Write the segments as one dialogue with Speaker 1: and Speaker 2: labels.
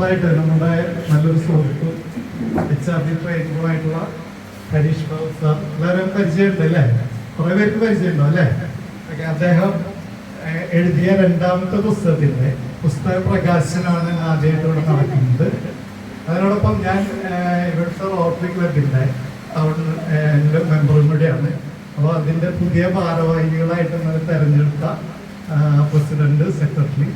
Speaker 1: വർഷങ്ങളായിട്ട് നമ്മുടെ നല്ലൊരു സുഹൃത്തും HRD ട്രെയിനറുമായിട്ടുള്ള ഹരീഷ് ബാബു സാർ എല്ലാവരും പരിചയമുണ്ട് അല്ലേ? കുറേ പേർക്ക് പരിചയമുണ്ടോ അല്ലേ? അദ്ദേഹം എഴുതിയ 2ാമത്തെ പുസ്തക പ്രകാശനമാണ് ആദ്യമായിട്ട് ഇവിടെ നടക്കുന്നത്. അതിനോടൊപ്പം ഞാൻ ഇവിടുത്തെ റോട്ടറി ക്ലബിൻ്റെ മെമ്പറും കൂടിയാണ്. അപ്പോൾ അതിൻ്റെ പുതിയ ഭാരവാഹികളായിട്ട് ഇന്നലെ തെരഞ്ഞെടുത്ത പ്രസിഡന്റ്, സെക്രട്ടറി,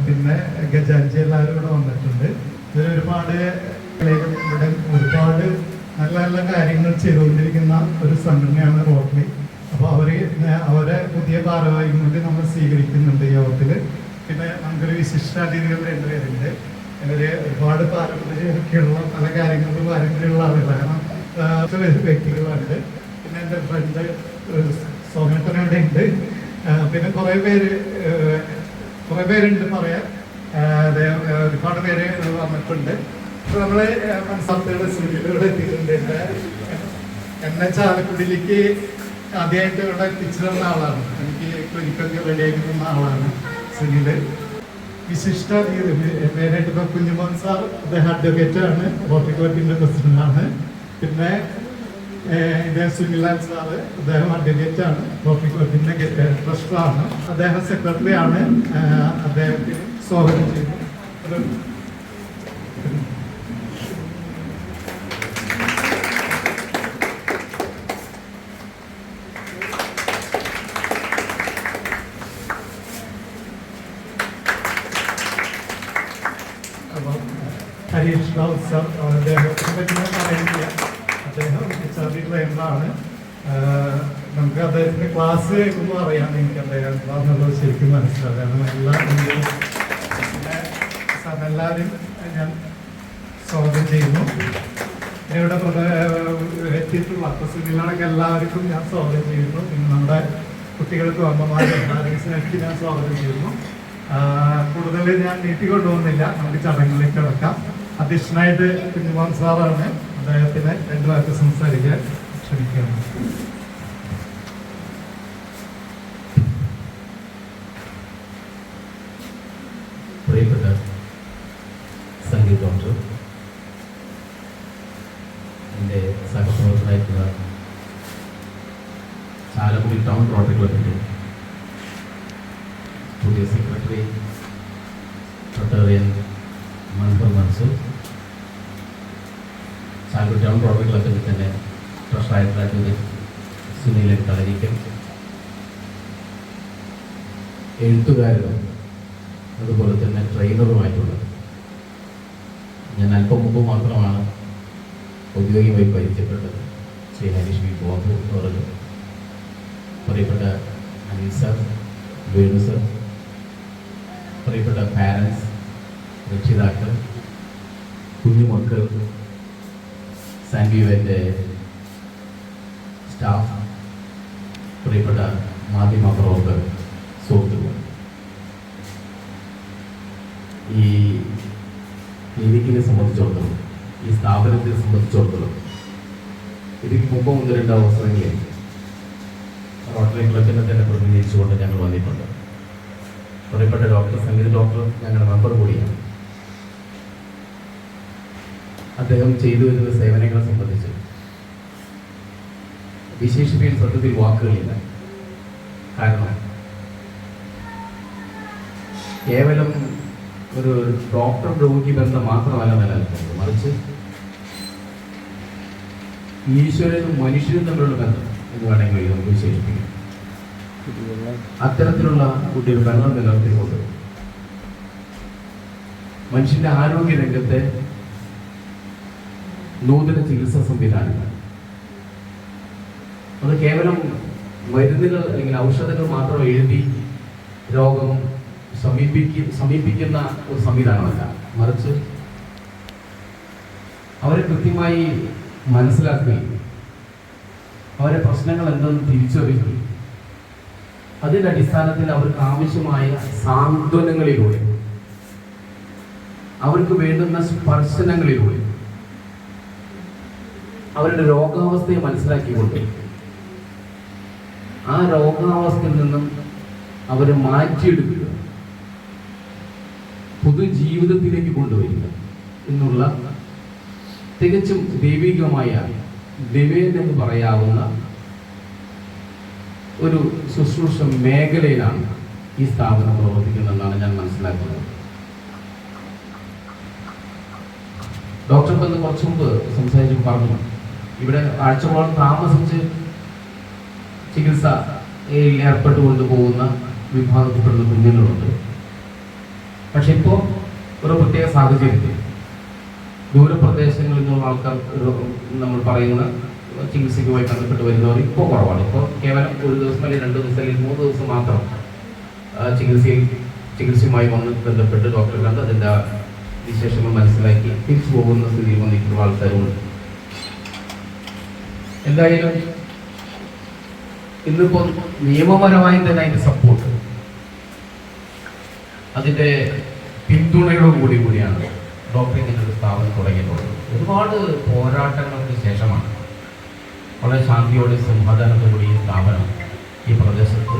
Speaker 1: പിന്നെ ഗജാൻജി എല്ലാവരും ഇവിടെ വന്നിട്ടുണ്ട്. ഇതിൽ ഒരുപാട് ഒരുപാട് നല്ല നല്ല കാര്യങ്ങൾ ചെയ്തുകൊണ്ടിരിക്കുന്ന ഒരു സംഘടനയാണ് റോട്ടറി. അപ്പോൾ അവരെ പുതിയ ഭാരവാഹികൾ കൂടി നമ്മൾ സ്വീകരിക്കുന്നുണ്ട് യോഗത്തിൽ. പിന്നെ നമുക്കൊരു വിശിഷ്ടാതിഥികൾ 2 പേരുണ്ട്. ഇവര് ഒരുപാട് പാരമ്പര്യമൊക്കെയുള്ള പല കാര്യങ്ങളും പാരമ്പര്യമുള്ള ആളുകളാണ്, വ്യക്തികളുണ്ട്. പിന്നെ എൻ്റെ ഫ്രണ്ട് സോമേട്ടനവിടെ ഉണ്ട്. പിന്നെ കുറേ പേരുണ്ട് പറയാൻ. ഒരുപാട് പേര് വന്നിട്ടുണ്ട്. ഇപ്പൊ നമ്മള് മനസ്സാത്തയുടെ സുനിലൂടെ എത്തിയിട്ടുണ്ട്. എന്നെ ചാലക്കുടിയിലേക്ക് ആദ്യമായിട്ട് ഇവിടെ എത്തിച്ചിരുന്ന ആളാണ്. എനിക്ക് ക്ലിനിക്കൊക്കെ റെഡി ആയിട്ടുള്ള ആളാണ് സുനില്. വിശിഷ്ട പേരായിട്ട് ഇപ്പൊ കുഞ്ഞുമോൻ സാർ, അദ്ദേഹം അഡ്വക്കേറ്റാണ്, റോട്ടറി ക്ലബിന്റെ പ്രസിഡന്റാണ്. പിന്നെ സുനിലാൽ സാറ്, അദ്ദേഹം അഡ്വക്കേറ്റാണ്, റോട്ടറി ക്ലബിന്റെ ട്രസ്റ്ററാണ്. അദ്ദേഹം സെക്രട്ടറി ആണ്. അദ്ദേഹത്തിന് സ്വാഗതം ചെയ്തു. ഹരീഷ് ബാബു സാർ, അദ്ദേഹത്തിനെ പറ്റി ഞാൻ പറയുന്നില്ല. അദ്ദേഹം HRD ട്രെയിനറാണ്. നമുക്ക് അദ്ദേഹത്തിൻ്റെ ക്ലാസ് കേൾക്കുമ്പോൾ അറിയാം എനിക്ക് അദ്ദേഹം എന്താണെന്നുള്ളത് ശരിക്കും മനസ്സിലാവും. കാരണം എല്ലാവരും ഞാൻ സ്വാഗതം ചെയ്യുന്നു. ഇവിടെ എത്തിയിട്ടുള്ള പ്രസിഡന്റുകളൊക്കെ എല്ലാവർക്കും ഞാൻ സ്വാഗതം ചെയ്യുന്നു. പിന്നെ നമ്മുടെ കുട്ടികൾക്കും അമ്മമാരും പാരൻസിനൊക്കെ ഞാൻ സ്വാഗതം ചെയ്യുന്നു. കൂടുതൽ ഞാൻ നീട്ടിക്കൊണ്ടുപോകുന്നില്ല, നമുക്ക് ചടങ്ങിലേക്ക് കിടക്കാം. അധ്യക്ഷനായിട്ട് കുഞ്ഞുമോൻ സാറാണ്. അദ്ദേഹത്തിന് 2 വാക്ക് സംസാരിക്കാൻ ക്ഷണിക്കുകയാണ്.
Speaker 2: പ്രിയപ്പെട്ട സംഗീത ഡോക്ടർ, എൻ്റെ സഹപ്രവർത്തകരായിട്ടുള്ള ചാലക്കുടി ടൗൺ റോട്ടറി ക്ലബിൻ്റെ പുതിയ secretary rotarian Manfar Mansoor, Chalakudy town rotary ക്ലബിൽ തന്നെ ട്രഷറായിട്ടുള്ള സുനിലൻ കളരിക്കൽ, എഴുത്തുകാരനും അതുപോലെ തന്നെ ട്രെയിനറുമായിട്ടുള്ളത്. ഞാൻ അല്പം മുമ്പ് മാത്രമാണ് ഔദ്യോഗികമായി പരിചയപ്പെട്ടത്. ശ്രീ ഹരീഷ് ബി ബാബു അവർക്ക്, പ്രിയപ്പെട്ട അനിൽ സർ, വേണു സർ, പ്രിയപ്പെട്ട പാരൻസ്, രക്ഷിതാക്കൾ, കുഞ്ഞുമക്കൾ, സാൻവിയുടെ സ്റ്റാഫ്, പ്രിയപ്പെട്ട മാധ്യമ പ്രവർത്തകർ, സുഹൃത്തുക്കൾ, ഈ ക്ലിനിക്കിനെ സംബന്ധിച്ചിടത്തോളം, ഈ സ്ഥാപനത്തെ സംബന്ധിച്ചിടത്തോളം ഇതിന് മുമ്പ് 1-2 അവസരങ്ങളിൽ റോട്ടറി ക്ലബിനെ തന്നെ പ്രതിനിധീകരിച്ചുകൊണ്ട് ഞങ്ങൾ വന്നിട്ടുണ്ട്. പ്രിയപ്പെട്ട ഡോക്ടർ, സംഗീത ഡോക്ടർ ഞങ്ങളുടെ മെമ്പർ കൂടിയാണ്. അദ്ദേഹം ചെയ്തു വരുന്ന സേവനങ്ങളെ സംബന്ധിച്ച് വിശേഷിപ്പിക്കാൻ സത്യത്തിൽ വാക്കുകളില്ല. കാരണം കേവലം ഒരു ഡോക്ടർ രോഗി ബന്ധം മാത്രമല്ല നിലനിൽക്കുന്നത്, മറിച്ച് ഈശ്വരനും മനുഷ്യനും തമ്മിലുള്ള ബന്ധം എന്ന് വേണമെങ്കിൽ നമുക്ക് വിശേഷിപ്പിക്കാം. അത്തരത്തിലുള്ള ഒരു ബന്ധം നിലനിർത്തിക്കൊണ്ട് മനുഷ്യന്റെ ആരോഗ്യ രംഗത്തെ നൂതന ചികിത്സാ സംവിധാനങ്ങൾ, അത് കേവലം മരുന്നുകൾ അല്ലെങ്കിൽ ഔഷധങ്ങൾ മാത്രം എഴുതി രോഗം സമീപിക്കുന്ന ഒരു സംവിധാനമല്ല, മറിച്ച് അവരെ കൃത്യമായി മനസ്സിലാക്കുകയും അവരെ പ്രശ്നങ്ങൾ എന്തെന്ന് തിരിച്ചറിയുകയും അതിൻ്റെ അടിസ്ഥാനത്തിൽ അവർക്ക് ആവശ്യമായ സാന്ത്വനങ്ങളിലൂടെ, അവർക്ക് വേണ്ടുന്ന സ്പർശനങ്ങളിലൂടെ അവരുടെ രോഗാവസ്ഥയെ മനസ്സിലാക്കിക്കൊണ്ട് ആ രോഗാവസ്ഥയിൽ നിന്നും അവരെ മാറ്റിയെടുക്കുക, പുതുജീവൻ ജീവിതത്തിലേക്ക് കൊണ്ടുവരിക എന്നുള്ള തികച്ചും ദൈവികമായ ഡിവൈൻ എന്ന് പറയാവുന്ന ഒരു ശുശ്രൂഷ മേഖലയിലാണ് ഈ സ്ഥാപനം പ്രവർത്തിക്കുന്നതെന്നാണ് ഞാൻ മനസ്സിലാക്കുന്നത്. ഡോക്ടർ ഇന്ന് കുറച്ചു മുമ്പ് സംസാരിച്ചു പറഞ്ഞു, ഇവിടെ ആഴ്ചകളോളം താമസിച്ച് ചികിത്സയിൽ ഏർപ്പെട്ടുകൊണ്ട് പോകുന്ന വിഭാഗത്തിൽപ്പെടുന്ന കുഞ്ഞുങ്ങളുണ്ട്. പക്ഷെ ഇപ്പോൾ ഒരു പ്രത്യേക സാഹചര്യത്തിൽ ദൂരപ്രദേശങ്ങളിൽ നിന്നുള്ള ആൾക്കാർ നമ്മൾ പറയുന്ന ചികിത്സയ്ക്കുമായി ബന്ധപ്പെട്ട് വരുന്നവർ ഇപ്പോൾ കുറവാണ്. ഇപ്പോൾ കേവലം ഒരു ദിവസം അല്ലെങ്കിൽ 2 ദിവസം അല്ലെങ്കിൽ 3 ദിവസം മാത്രം ചികിത്സയുമായി വന്ന് ബന്ധപ്പെട്ട് ഡോക്ടറെ കണ്ട് അതിൻ്റെ വിശേഷങ്ങൾ മനസ്സിലാക്കി തിരിച്ചു പോകുന്ന സ്ഥിതിയിൽ വന്നിട്ടുള്ള ആൾക്കാരുമുണ്ട്. എന്തായാലും ഇന്നിപ്പോൾ നിയമപരമായി തന്നെ അതിൻ്റെ സപ്പോർട്ട്, അതിൻ്റെ പിന്തുണയോടുകൂടിയാണ് ഡോക്ടർ ഇങ്ങനെ ഒരു സ്ഥാപനം തുടങ്ങിയിട്ടുള്ളത്. ഒരുപാട് പോരാട്ടങ്ങൾക്ക് ശേഷമാണ് വളരെ ശാന്തിയോടെ സമാധാനത്തോടെ ഈ സ്ഥാപനം ഈ പ്രദേശത്ത്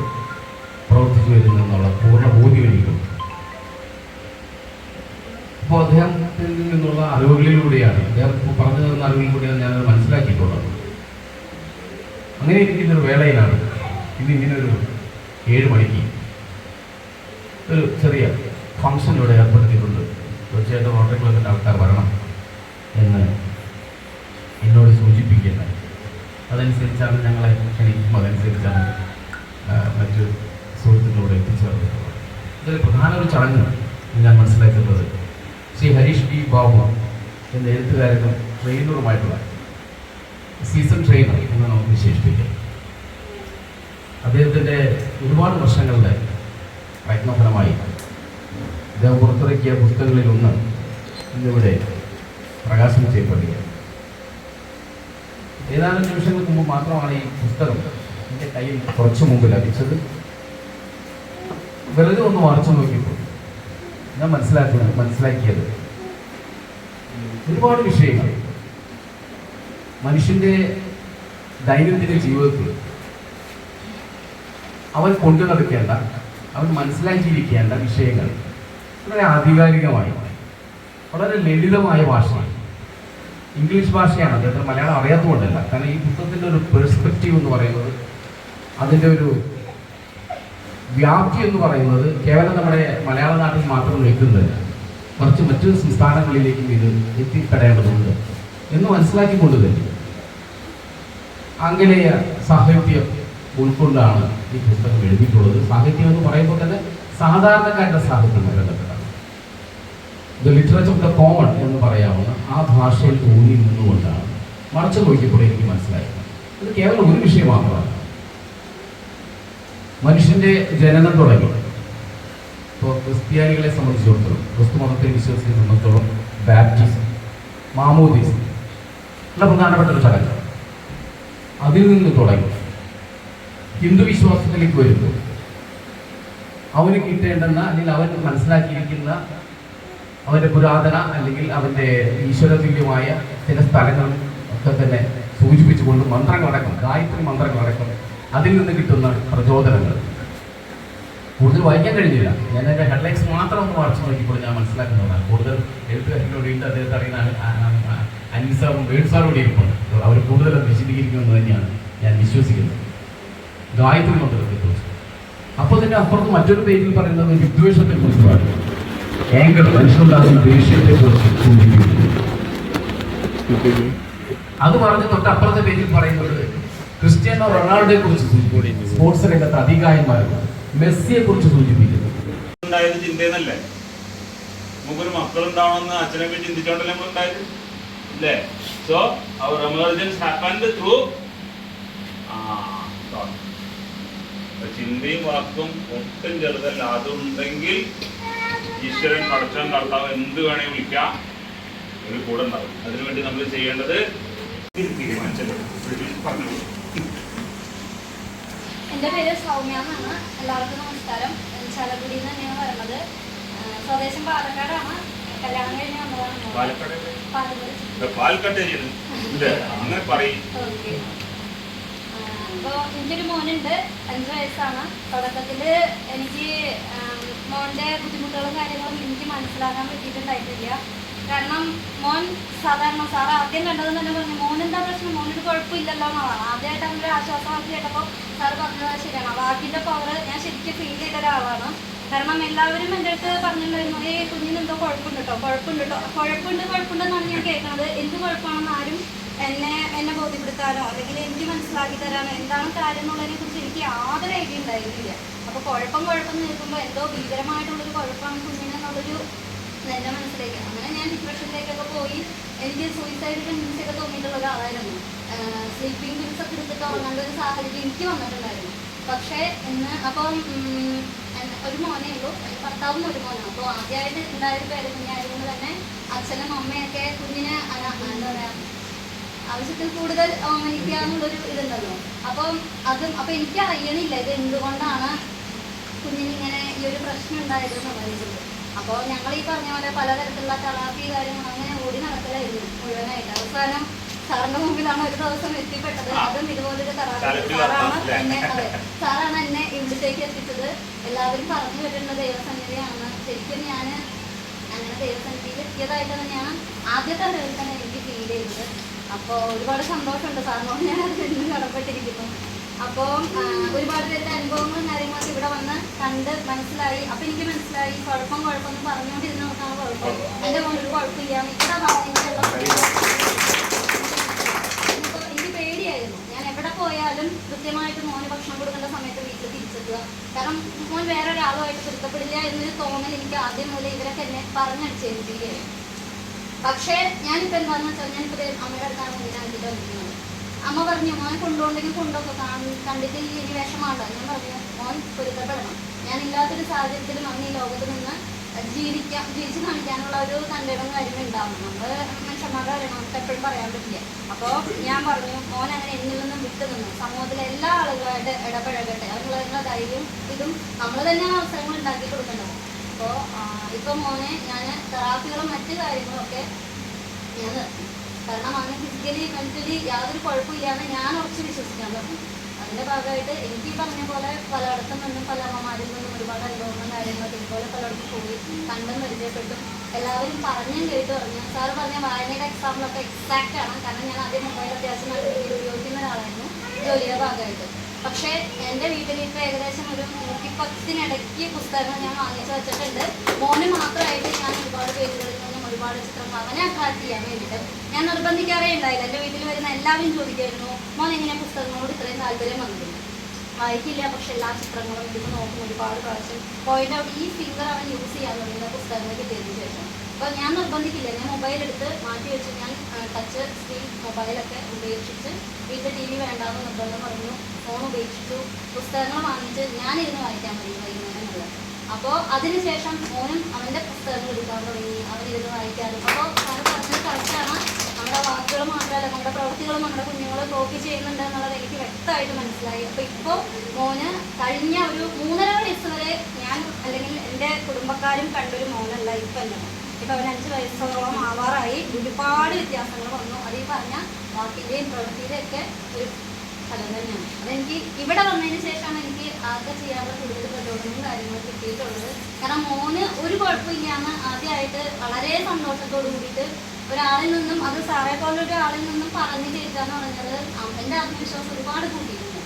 Speaker 2: പ്രവർത്തിച്ചു വരുന്നെന്നുള്ള പൂർണ്ണ ബോധ്യം എനിക്കുണ്ട്. അപ്പോൾ അദ്ദേഹത്തിൽ നിന്നുള്ള അറിവുകളിലൂടെയാണ്, അദ്ദേഹം പറഞ്ഞു തന്ന അറിവിലൂടെയാണ് ഞാനത് മനസ്സിലാക്കിയിട്ടുള്ളത്. അങ്ങനെ ഇരിക്കുന്നൊരു വേളയിലാണ് ഇന്നിങ്ങനെ ഒരു 7 മണിക്ക് ഒരു ചെറിയ ഫംഗ്ഷൻ ഇവിടെ ഏർപ്പെടുത്തിയിട്ടുണ്ട്. തീർച്ചയായിട്ടും റോട്ടറി ക്ലബിൻ്റെ ആൾക്കാർ വരണം എന്ന് എന്നോട് സൂചിപ്പിക്കുന്നത്. അതനുസരിച്ചാണ് ഞങ്ങളെ ക്ഷണിക്കും, അതനുസരിച്ചാണ് മറ്റു സുഹൃത്തുക്കളോട് എത്തിച്ചേർന്നിട്ടുള്ളത്. ഇതിൽ പ്രധാന ഒരു ചടങ്ങ് ഞാൻ മനസ്സിലാക്കുന്നത് ശ്രീ ഹരീഷ് ബി ബാബു എന്ന എഴുത്തുകാരനും ട്രെയിനറുമായിട്ടുള്ള സീസൺ ട്രെയിനർ എന്ന് നമുക്ക് വിശേഷിപ്പിക്കാം. അദ്ദേഹത്തിൻ്റെ ഒരുപാട് വർഷങ്ങളുടെ പ്രയത്നഫലമായി അദ്ദേഹം പുറത്തിറക്കിയ പുസ്തകങ്ങളിലൊന്ന് ഇന്നിവിടെ പ്രകാശനം ചെയ്യപ്പെടുകയാണ്. ഏതാനും നിമിഷങ്ങൾക്ക് മുമ്പ് മാത്രമാണ് ഈ പുസ്തകം എൻ്റെ കയ്യിൽ കുറച്ചു മുമ്പ് ലഭിച്ചത്. വെറുതെ ഒന്ന് വായിച്ചു നോക്കിയപ്പോൾ ഞാൻ മനസ്സിലാക്കിയത് ഒരുപാട് വിഷയങ്ങൾ മനുഷ്യൻ്റെ ദൈനംദിന ജീവിതത്തിൽ അവൻ കൊണ്ടു നടക്കേണ്ട, അവൻ മനസ്സിലാക്കിയിരിക്കേണ്ട വിഷയങ്ങൾ വളരെ ആധികാരികമായി, വളരെ ലളിതമായ ഭാഷയാണ്. ഇംഗ്ലീഷ് ഭാഷയാണ്, അദ്ദേഹത്തിന് മലയാളം അറിയാത്തതുകൊണ്ടല്ല. കാരണം ഈ പുസ്തകത്തിൻ്റെ ഒരു പെർസ്പെക്റ്റീവ് എന്ന് പറയുന്നത്, അതിൻ്റെ ഒരു വ്യാപ്തി എന്ന് പറയുന്നത് കേവലം നമ്മുടെ മലയാള നാട്ടിൽ മാത്രം നിൽക്കുന്നില്ല, മറിച്ച് മറ്റു സംസ്ഥാനങ്ങളിലേക്കും ഇത് എത്തിപ്പെടേണ്ടതുണ്ട് എന്ന് മനസ്സിലാക്കിക്കൊണ്ട് തന്നെ ആംഗലേയ സാഹിത്യം ഉൾക്കൊണ്ടാണ് ഈ പുസ്തകം എഴുതിയിട്ടുള്ളത്. സാഹിത്യം എന്ന് പറയുമ്പോൾ തന്നെ സാധാരണക്കാരുടെ സാഹിത്യവുമായി ബന്ധപ്പെട്ടാണ്. The literature of the common എന്ന് പറയാവുന്ന ആ ഭാഷയിൽ ഊന്നി നിന്നുകൊണ്ടാണ്. മറിച്ച് നോക്കിയപ്പോൾ എനിക്ക് മനസ്സിലായി ഇത് കേവലം ഒരു വിഷയം മാത്രമാണ്. മനുഷ്യൻ്റെ ജനനം തുടങ്ങി, ഇപ്പോൾ ക്രിസ്ത്യാനികളെ സംബന്ധിച്ചിടത്തോളം, ക്രിസ്തു മതത്തെ വിശ്വസിച്ചതിനെ സംബന്ധിച്ചിടത്തോളം ബാപ്റ്റിസം, മാമോദീസം ഉള്ള പ്രധാനപ്പെട്ട ഒരു ചടങ്ങ്. അതിൽ നിന്ന് തുടങ്ങി ഹിന്ദു വിശ്വാസത്തിലേക്ക് വരുമ്പോൾ അവന് കിട്ടേണ്ടെന്ന, അല്ലെങ്കിൽ അവൻ മനസ്സിലാക്കിയിരിക്കുന്ന അവൻ്റെ പുരാതന അല്ലെങ്കിൽ അവൻ്റെ ഈശ്വരതുല്യമായ ചില സ്ഥലങ്ങൾ ഒക്കെ തന്നെ സൂചിപ്പിച്ചുകൊണ്ട് മന്ത്രങ്ങളടക്കം, ഗായത്രി മന്ത്രങ്ങളടക്കം, അതിൽ നിന്ന് കിട്ടുന്ന പ്രചോദനങ്ങൾ കൂടുതൽ വായിക്കാൻ കഴിഞ്ഞില്ല. ഞാൻ എൻ്റെ ഹെഡ്ലൈൻസ് മാത്രം ഒന്ന് വായിച്ചു നോക്കിയപ്പോൾ ഞാൻ മനസ്സിലാക്കുന്നതാണ്. കൂടുതൽ എഴുത്തുകാരിലൂടെ ഉണ്ട് അദ്ദേഹത്തെ അറിയുന്ന അനിസാറും വേഡ്സാറോടെ ഇരിപ്പുണ്ട്. അവർ കൂടുതൽ വിശദീകരിക്കുമെന്ന് തന്നെയാണ് ഞാൻ വിശ്വസിക്കുന്നത്. ഗായത്രി മന്ത്രത്തെക്കുറിച്ച്. അപ്പോൾ തന്നെ അപ്പുറത്ത് മറ്റൊരു പേജിൽ പറയുന്നത് വിദ്വേഷത്തെക്കുറിച്ച് പാടും. ഏങ്കർ മനുഷ്യനുണ്ടാകുന്ന ദേഷ്യത്തെക്കുറിച്ച് സൂചിപ്പിക്കുന്നു. അത് പറഞ്ഞ് തൊട്ട് അപ്പുറത്തെ പേജിൽ പറയുന്നത് ക്രിസ്ത്യാനോ റൊണാൾഡോയെ കുറിച്ച് സൂചിപ്പിക്കുന്നു. സ്പോർട്സ് രംഗത്ത് അധികായന്മാരും മെസ്സിയെ കുറിച്ച് സൂചിപ്പിക്കുന്നു.
Speaker 3: ഉണ്ടായത് ചിന്തയെന്നല്ലേ, നമുക്കൊരു മക്കളുണ്ടാവണമെന്ന് അച്ഛനൊക്കെ ചിന്തിച്ചോണ്ടല്ലേ നമ്മൾ ഉണ്ടായത് അല്ലേ? സോ അവർ എമർജൻസ് ഹാപ്പൻഡ് ത്രൂ ചിന്തയും വാക്കും ഒട്ടും ചെറുതല്ല. അതുണ്ടെങ്കിൽ ഈശ്വരൻ, പടച്ചവൻ, കർത്താവ് എന്ത് വേണേ വിളിക്കാം, ഒരു കൂടെ ഉണ്ടാവും. അതിനുവേണ്ടി നമ്മൾ ചെയ്യേണ്ടത് തീരുമാനിച്ചല്ലോ.
Speaker 4: എൻ്റെ പേര് സൗമ്യ എന്നാണ്. എല്ലാവർക്കും നമസ്കാരം. ചാലക്കുടിയിൽ നിന്ന് തന്നെയാണ് വരുന്നത്. സ്വദേശം പാലക്കാടാണ്. കല്യാണം കഴിഞ്ഞ് വന്നതാണ്.
Speaker 3: പാലക്കാട് അങ്ങനെ പറയും.
Speaker 4: ഓക്കെ. അപ്പോൾ എനിക്കൊരു മോനുണ്ട്, 5 വയസ്സാണ്. തുടക്കത്തിൽ എനിക്ക് മോൻ്റെ ബുദ്ധിമുട്ടുകളും കാര്യങ്ങളും എനിക്ക് മനസ്സിലാക്കാൻ പറ്റിയിട്ടുണ്ടായിട്ടില്ല. കാരണം മോൻ സാധാരണ സാറ് ആദ്യം കണ്ടതെന്ന് തന്നെ പറഞ്ഞു, മോനെന്താ പ്രശ്നം, മോനൊരു കുഴപ്പമില്ലല്ലോ എന്നുള്ളതാണ്. ആദ്യമായിട്ട് അങ്ങനെ ആശ്വാസമാക്കി കേട്ടപ്പോൾ സാറ് പറഞ്ഞത് ശരിയാണ്. വാക്കിൻ്റെ പവർ ഞാൻ ശരിക്കും ഫീൽ ചെയ്ത ഒരാളാണ്. കാരണം എല്ലാവരും എൻ്റെ അടുത്ത് പറഞ്ഞിട്ടുണ്ടായിരുന്നു, കുഞ്ഞിന് എന്തോ കുഴപ്പമുണ്ടെന്നാണ് ഞാൻ കേൾക്കുന്നത്. എന്ത് കുഴപ്പമാണെന്ന് ആരും എന്നെ ബോധ്യപ്പെടുത്താനോ അല്ലെങ്കിൽ എനിക്ക് മനസ്സിലാക്കി തരാനോ എന്താണ് കാര്യം എന്നുള്ളതിനെ കുറിച്ച് എനിക്ക് യാതൊരു ഐഡിയ ഉണ്ടായിരുന്നില്ല. അപ്പോൾ കുഴപ്പം നിൽക്കുമ്പോൾ എന്തോ ഭീകരമായിട്ടുള്ളൊരു കുഴപ്പമാണ് കുഞ്ഞിനെന്നുള്ളൊരു എൻ്റെ മനസ്സിലേക്ക്. അങ്ങനെ ഞാൻ ഡിപ്രഷനിലേക്കൊക്കെ പോയി. എനിക്ക് സൂയിസൈഡ് ടെൻഡൻസി ഒക്കെ തോന്നിയിട്ടുള്ള ഒരാളായിരുന്നു. സ്ലീപ്പിംഗ് പിൽസ് ഒക്കെ എടുത്തിട്ട് ഉറങ്ങേണ്ട ഒരു സാഹചര്യം എനിക്ക് വന്നിട്ടുണ്ടായിരുന്നു. പക്ഷേ അപ്പം ഒരു മോനേ ഉള്ളൂ, ഭർത്താവും ഒരു മോനാണ്. അപ്പോൾ ആദ്യമായിട്ട് ഉണ്ടായൊരു പേര് കുഞ്ഞായതുകൊണ്ട് തന്നെ അച്ഛനും അമ്മയൊക്കെ കുഞ്ഞിനെ എന്താ പറയുക ആവശ്യത്തിൽ കൂടുതൽ ഓമനിക്കുക എന്നുള്ളൊരു ഇതുണ്ടല്ലോ. അപ്പം എനിക്ക് അറിയണില്ല ഇത് എന്തുകൊണ്ടാണ് കുഞ്ഞിനിങ്ങനെ ഈ ഒരു പ്രശ്നം ഉണ്ടായത് എന്നുള്ളത്. അപ്പോൾ ഞങ്ങൾ ഈ പറഞ്ഞ പോലെ പലതരത്തിലുള്ള തെറാപ്പി കാര്യങ്ങൾ അങ്ങനെ ഓടി നടക്കലായിരുന്നു മുഴുവനായിട്ട്. അവസാനം സാറിന്റെ മുമ്പിലാണ് ഒരു ദിവസം എത്തിപ്പെട്ടത്. അതും ഇതുപോലൊരു തെറാപ്പി സാറാണ് എന്നെ ഇവിടത്തേക്ക് എത്തിച്ചത്. എല്ലാവരും പറഞ്ഞു വരുന്ന ദൈവസന്നിധിയാണ്. ശരിക്കും ഞാൻ അങ്ങനെ ദൈവസന്നിധിയിൽ എത്തിയതായിട്ട് തന്നെയാണ് ആദ്യത്തെ അറിവിൽ തന്നെ എനിക്ക് ഫീൽ ചെയ്തത്. അപ്പോൾ ഒരുപാട് സന്തോഷമുണ്ട് സാറിനോട് ഞാൻ അതിന് കടപ്പെട്ടിരിക്കുന്നു. അപ്പോൾ ഒരുപാട് പേരുടെ അനുഭവങ്ങളും കാര്യങ്ങളൊക്കെ ഇവിടെ വന്ന് കണ്ട് മനസ്സിലായി. അപ്പം എനിക്ക് മനസ്സിലായി കുഴപ്പമൊന്നും പറഞ്ഞുകൊണ്ടിരുന്ന നോക്കാണ് കുഴപ്പം. എൻ്റെ മോനൊരു കുഴപ്പമില്ല ഇവിടെ ഇപ്പോൾ എനിക്ക് പേടിയായിരുന്നു. ഞാൻ എവിടെ പോയാലും കൃത്യമായിട്ട് മോന് ഭക്ഷണം കൊടുക്കേണ്ട സമയത്ത് വീട്ടിൽ തിരിച്ചെത്തുക. കാരണം മോൻ വേറെ ഒരാളുമായിട്ട് പൊരുത്തപ്പെടില്ല എന്നൊരു തോന്നൽ എനിക്ക് ആദ്യം മുതലേ ഇവരൊക്കെ എന്നെ പറഞ്ഞടിച്ചേൽപ്പിക്കുകയായിരുന്നു. പക്ഷേ ഞാനിപ്പോൾ എന്താണെന്ന് വെച്ചാൽ ഞാനിപ്പോൾ അമ്മയുടെ അടുത്താണ് മുന്നിലാക്കിയിട്ട് വന്നിരിക്കുന്നത്. അമ്മ പറഞ്ഞു മോനെ കൊണ്ടുപോകണമെങ്കിൽ കൊണ്ടുപോകും, കണ്ടിട്ട് ഇനി വിഷമാണ്ടോ. ഞാൻ പറഞ്ഞു മോൻ പൊരുത്തപ്പെടണം. ഞാൻ ഇല്ലാത്തൊരു സാഹചര്യത്തിലും അന്ന് ഈ ലോകത്ത് നിന്ന് ജീവിച്ച് കാണിക്കാനുള്ള ഒരു തൻ്റെടം കാര്യം ഉണ്ടാവണം. നമ്മൾ മനുഷ്യന്മാരുടെ കാര്യം നമുക്ക് എപ്പോഴും പറയാൻ പറ്റില്ല. അപ്പോൾ ഞാൻ പറഞ്ഞു മോൻ അങ്ങനെ എന്നിൽ നിന്നും വിട്ടു നിന്നു സമൂഹത്തിലെ എല്ലാ ആളുകളായിട്ട് ഇടപഴകട്ടെ. അതിനുള്ള ധൈര്യം ഇതും നമ്മൾ തന്നെ അവസരങ്ങൾ ഉണ്ടാക്കി കൊടുക്കേണ്ടത്. അപ്പോൾ ഇപ്പം മോനെ ഞാൻ തെറാപ്പികളും മറ്റു കാര്യങ്ങളും ഒക്കെ ഞാൻ നിർത്തി. കാരണം അവന് ഫിസിക്കലി മെൻ്റലി യാതൊരു കുഴപ്പമില്ലാന്ന് ഞാൻ ഉറച്ച് വിശ്വസിക്കാൻ തുടങ്ങി. അതിൻ്റെ ഭാഗമായിട്ട് എനിക്ക് പറഞ്ഞ പോലെ പലയിടത്തും നിന്നും പല അമ്മമാരിൽ നിന്നും ഒരുപാട് അനുഭവങ്ങളും കാര്യങ്ങളൊക്കെ ഇതുപോലെ പലയിടത്തും പോയി കണ്ടും പരിചയപ്പെട്ടും എല്ലാവരും പറഞ്ഞും കേട്ട് പറഞ്ഞു. സാറ് പറഞ്ഞ വായനയുടെ എക്സാമ്പിളൊക്കെ എക്സാക്റ്റ് ആണ്. കാരണം ഞാൻ ആദ്യം മൊബൈൽ അത്യാവശ്യം നല്ല രീതിയിൽ ഉപയോഗിക്കുന്ന ഒരാളായിരുന്നു ജോലിയുടെ ഭാഗമായിട്ട്. പക്ഷേ എൻ്റെ വീട്ടിൽ ഇപ്പോൾ ഏകദേശം ഒരു 110-ഇടയ്ക്ക് പുസ്തകങ്ങൾ ഞാൻ വാങ്ങിച്ചു വെച്ചിട്ടുണ്ട്. മോന് മാത്രമായിട്ട് ഞാൻ ഒരുപാട് പേരുകളിൽ നിന്നും ഒരുപാട് ചിത്രങ്ങൾ അവനെ അട്രാക്ട് ചെയ്യാൻ വേണ്ടിയിട്ട് ഞാൻ നിർബന്ധിക്കാറേ ഉണ്ടായില്ല. എൻ്റെ വീട്ടിൽ വരുന്ന എല്ലാവരും ചോദിക്കായിരുന്നു മോൻ എങ്ങനെ പുസ്തകങ്ങളോട് ഇത്രയും താല്പര്യം വന്നിട്ടുണ്ട്. വായിക്കില്ല, പക്ഷെ എല്ലാ ചിത്രങ്ങളും ഇത് നോക്കും ഒരുപാട് പ്രാവശ്യം പോയിന്റ് ഔട്ട്. ഈ ഫിംഗർ അവൻ യൂസ് ചെയ്യാൻ തുടങ്ങിയ പുസ്തകങ്ങൾ കിട്ടിയതിന് ശേഷം. അപ്പോൾ ഞാൻ നിർബന്ധിക്കില്ല, ഞാൻ മൊബൈലെടുത്ത് മാറ്റി വെച്ച് ഞാൻ ടച്ച് സ്ക്രീൻ മൊബൈലൊക്കെ ഉപേക്ഷിച്ച് വീട്ടിൽ TV വേണ്ടാന്ന് നിർബന്ധം പറഞ്ഞു. ഫോൺ ഉപേക്ഷിച്ചു, പുസ്തകങ്ങൾ വാങ്ങിച്ച് ഞാനിരുന്ന് വായിക്കാൻ തുടങ്ങി വൈകുന്നേരങ്ങളിൽ. അപ്പോൾ അതിനുശേഷം മോനും അവൻ്റെ പുസ്തകങ്ങൾ എടുക്കാൻ തുടങ്ങി, അവനിരുന്ന് വായിക്കാനും. അപ്പോൾ ഞാൻ പറഞ്ഞത് കറക്റ്റാണ്. നമ്മുടെ വാക്കുകൾ മാത്രമല്ല നമ്മുടെ പ്രവൃത്തികളും നമ്മുടെ കുഞ്ഞുങ്ങൾ കോപ്പി ചെയ്യുന്നുണ്ട് എന്നുള്ളത് എനിക്ക് വ്യക്തമായിട്ട് മനസ്സിലായി. അപ്പോൾ ഇപ്പോൾ മോന് കഴിഞ്ഞ ഒരു 3.5 വയസ്സ് വരെ ഞാൻ അല്ലെങ്കിൽ എൻ്റെ കുടുംബക്കാരും കണ്ടൊരു മോനല്ല ഇപ്പം എൻ്റെ മോൻ. ഇപ്പം അവൻ 5 വയസ്സോളം ആവാറായി. ഒരുപാട് വ്യത്യാസങ്ങൾ വന്നു. അത് ഈ പറഞ്ഞ വാക്കിൻ്റെയും പ്രവൃത്തിയുടെയൊക്കെ ഒരു ഫലം തന്നെയാണ്. അതെനിക്ക് ഇവിടെ വന്നതിന് ശേഷമാണ് എനിക്ക് ആകെ ചെയ്യാനുള്ള കൂടുതൽ പ്രചോദനവും കാര്യങ്ങളും കിട്ടിയിട്ടുള്ളത്. കാരണം മോന് ഒരു കുഴപ്പമില്ലാന്ന് ആദ്യമായിട്ട് വളരെ സന്തോഷത്തോടു കൂടിയിട്ട് ഒരാളിൽ നിന്നും, അത് സാറേ പോലെ ഒരാളിൽ നിന്നും പറഞ്ഞു കേൾക്കാന്ന് പറഞ്ഞത് എൻ്റെ ആത്മവിശ്വാസം ഒരുപാട് കൂട്ടിയിട്ടുണ്ട്.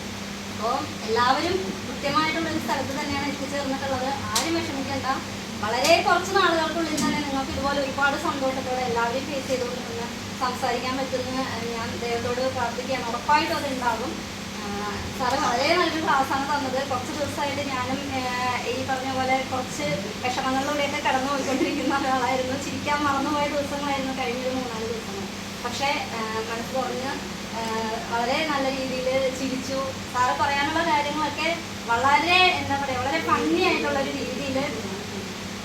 Speaker 4: അപ്പോൾ എല്ലാവരും കൃത്യമായിട്ടുള്ളൊരു സ്ഥലത്ത് തന്നെയാണ് എത്തിച്ചേർന്നിട്ടുള്ളത്. ആരും വിഷമിക്കേണ്ട. വളരെ കുറച്ച് നാളുകൾക്കുള്ളിൽ തന്നെ നിങ്ങൾക്ക് ഇതുപോലെ ഒരുപാട് സന്തോഷത്തോടെ എല്ലാവരെയും ഫേസ് ചെയ്തുകൊണ്ടിരുന്ന് സംസാരിക്കാൻ പറ്റുന്ന ഞാൻ ദൈവത്തോട് പ്രാർത്ഥിക്കുകയാണ്. ഉറപ്പായിട്ടും അതുണ്ടാകും. സാറ് വളരെ നല്ലൊരു ക്ലാസ്സാണ് തന്നത്. കുറച്ച് ദിവസമായിട്ട് ഞാനും ഈ പറഞ്ഞ പോലെ കുറച്ച് വിഷമങ്ങളിലൂടെയൊക്കെ കടന്നു പോയിക്കൊണ്ടിരിക്കുന്ന ഒരാളായിരുന്നു. ചിരിക്കാൻ മറന്നുപോയ ദിവസങ്ങളായിരുന്നു കഴിഞ്ഞൊരു 3-4 ദിവസങ്ങൾ. പക്ഷേ മനസ്സ് കുറഞ്ഞ് വളരെ നല്ല രീതിയിൽ ചിരിച്ചു. സാറ് പറയാനുള്ള കാര്യങ്ങളൊക്കെ വളരെ എന്താ പറയുക വളരെ ഫണ്ണി ആയിട്ടുള്ളൊരു രീതിയിൽ,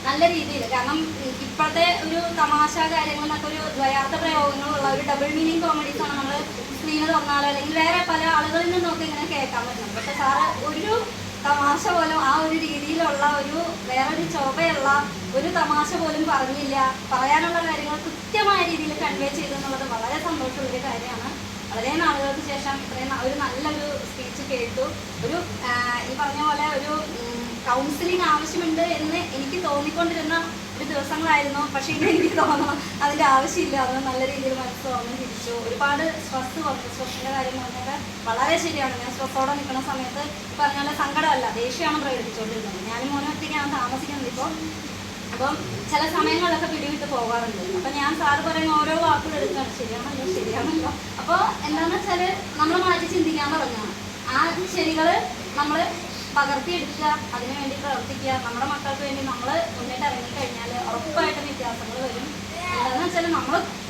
Speaker 4: നല്ല രീതിയിൽ. കാരണം ഇപ്പോഴത്തെ ഒരു തമാശ കാര്യങ്ങളിലൊക്കെ ഒരു ദ്വയാർത്ഥ പ്രയോഗങ്ങളുള്ള ഒരു ഡബിൾ മീനിങ് കോമഡീസാണ് നമ്മൾ സ്ക്രീന് തുറന്നാലോ അല്ലെങ്കിൽ വേറെ പല ആളുകളിൽ നിന്നൊക്കെ ഇങ്ങനെ കേൾക്കാൻ പറ്റുന്നത്. പക്ഷെ സാറ് ഒരു തമാശ പോലും ആ ഒരു രീതിയിലുള്ള ഒരു വേറൊരു ചൊവ്വയുള്ള ഒരു തമാശ പോലും പറഞ്ഞില്ല. പറയാനുള്ള കാര്യങ്ങൾ കൃത്യമായ രീതിയിൽ കൺവേ ചെയ്തെന്നുള്ളത് വളരെ സന്തോഷമുള്ളൊരു കാര്യമാണ്. വളരെ നാളുകൾക്ക് ശേഷം ഇത്രയും ഒരു നല്ലൊരു സ്പീച്ച് കേട്ടു. ഒരു ഈ പറഞ്ഞ പോലെ ഒരു കൗൺസിലിംഗ് ആവശ്യമുണ്ട് എന്ന് എനിക്ക് തോന്നിക്കൊണ്ടിരുന്ന ഒരു ദിവസങ്ങളായിരുന്നു. പക്ഷേ ഇന്ന് എനിക്ക് തോന്നണം അതിൻ്റെ ആവശ്യമില്ല. അത് നല്ല രീതിയിൽ മനസ്സ് തുറന്ന് തിരിച്ചു. ഒരുപാട് സ്ട്രെസ് കുറഞ്ഞു. സ്ട്രെസ്സിൻ്റെ കാര്യം പറഞ്ഞാൽ വളരെ ശരിയാണ്. ഞാൻ സ്ട്രെസ്സോടെ നിൽക്കുന്ന സമയത്ത് പറഞ്ഞാൽ സങ്കടമല്ല, ദേഷ്യമാണ് പ്രകടിപ്പിച്ചുകൊണ്ടിരുന്നത്. ഞാനും മോനും ഒറ്റയ്ക്കാണ് താമസിക്കുന്നത് ഇപ്പോൾ. അപ്പം ചില സമയങ്ങളിലൊക്കെ പിടിവിട്ട് പോകാറുണ്ട്. അപ്പം ഞാൻ സാറ് പറയുന്ന ഓരോ വാക്കുകൾ എടുക്കുകയാണ്, ശരിയാണല്ലോ. അപ്പോൾ എന്താണെന്ന് വെച്ചാൽ നമ്മൾ മാറ്റി ചിന്തിക്കാൻ പറഞ്ഞാണ്. ആ ശരികൾ നമ്മൾ പകർത്തിയെടുക്കുക, അതിനുവേണ്ടി പ്രവർത്തിക്കുക. നമ്മുടെ മക്കൾക്ക് വേണ്ടി നമ്മൾ മുന്നിട്ട് ഇറങ്ങിക്കഴിഞ്ഞാൽ ഉറപ്പായിട്ടും വ്യത്യാസങ്ങൾ വരും. എന്താണെന്ന് വെച്ചാൽ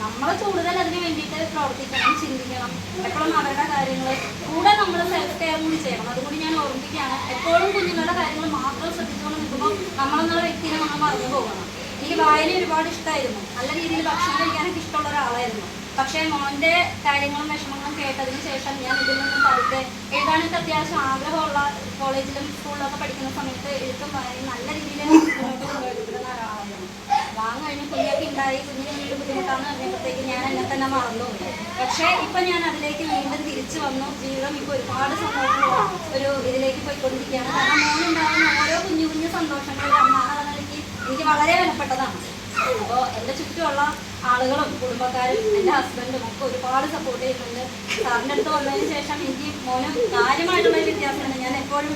Speaker 4: നമ്മൾ കൂടുതൽ അതിന് വേണ്ടിയിട്ട് പ്രവർത്തിക്കണം, ചിന്തിക്കണം. എപ്പോഴും അവരുടെ കാര്യങ്ങൾ കൂടെ നമ്മൾ സെൽഫ് കെയർ കൂടി ചെയ്യണം. അതുകൂടി ഞാൻ ഓർമ്മിപ്പിക്കുകയാണ്. എപ്പോഴും കുഞ്ഞുങ്ങളുടെ കാര്യങ്ങൾ മാത്രം ശ്രദ്ധിച്ചുകൊണ്ട് നിൽക്കുമ്പോൾ നമ്മളെന്നുള്ള വ്യക്തിയെ നമ്മൾ മറന്നു പോകണം. എനിക്ക് വായന ഒരുപാട് ഇഷ്ടമായിരുന്നു. നല്ല രീതിയിൽ ഭക്ഷണം കഴിക്കാനൊക്കെ ഇഷ്ടമുള്ള ഒരാളായിരുന്നു. പക്ഷേ മോൻ്റെ കാര്യങ്ങളും വിഷമങ്ങളും കേട്ടതിന് ശേഷം ഞാൻ ഇതിൽ നിന്നും പതുക്കെ എഴുതാനൊക്കെ അത്യാവശ്യം ആഗ്രഹമുള്ള കോളേജിലും സ്കൂളിലൊക്കെ പഠിക്കുന്ന സമയത്ത് എഴുത്തും വായനയും നല്ല രീതിയിൽ മുന്നോട്ട് കൊണ്ടുപോയിരുന്ന ഒരാളായിരുന്നു. കഴിഞ്ഞ് കുഞ്ഞൊക്കെ ഉണ്ടായി, കുഞ്ഞിന് വീട് ബുദ്ധിമുട്ടാണെന്ന് പറഞ്ഞപ്പോഴത്തേക്ക് ഞാൻ എന്നെ തന്നെ മറന്നുപോയി. പക്ഷേ ഇപ്പം ഞാൻ അതിലേക്ക് വീണ്ടും തിരിച്ചു വന്നു. ജീവിതം ഇപ്പോൾ ഒരുപാട് സന്തോഷമുള്ള ഒരു ഇതിലേക്ക് പോയിക്കൊണ്ടിരിക്കുകയാണ്. കാരണം മോനുണ്ടാകുന്ന ഓരോ കുഞ്ഞു കുഞ്ഞു സന്തോഷങ്ങളും അമ്മ എന്ന നിലയ്ക്ക് എനിക്ക് വളരെ വിലപ്പെട്ടതാണ്. അപ്പോൾ എൻ്റെ ചുറ്റുമുള്ള ആളുകളും കുടുംബക്കാരും എൻ്റെ ഹസ്ബൻഡും ഒക്കെ ഒരുപാട് സപ്പോർട്ട് ചെയ്യുന്നുണ്ട്. സാറിൻ്റെ അടുത്ത് വന്നതിന് ശേഷം എനിക്ക് മോനും കാര്യമായിട്ടുള്ള വ്യത്യാസമുണ്ട്. ഞാൻ എപ്പോഴും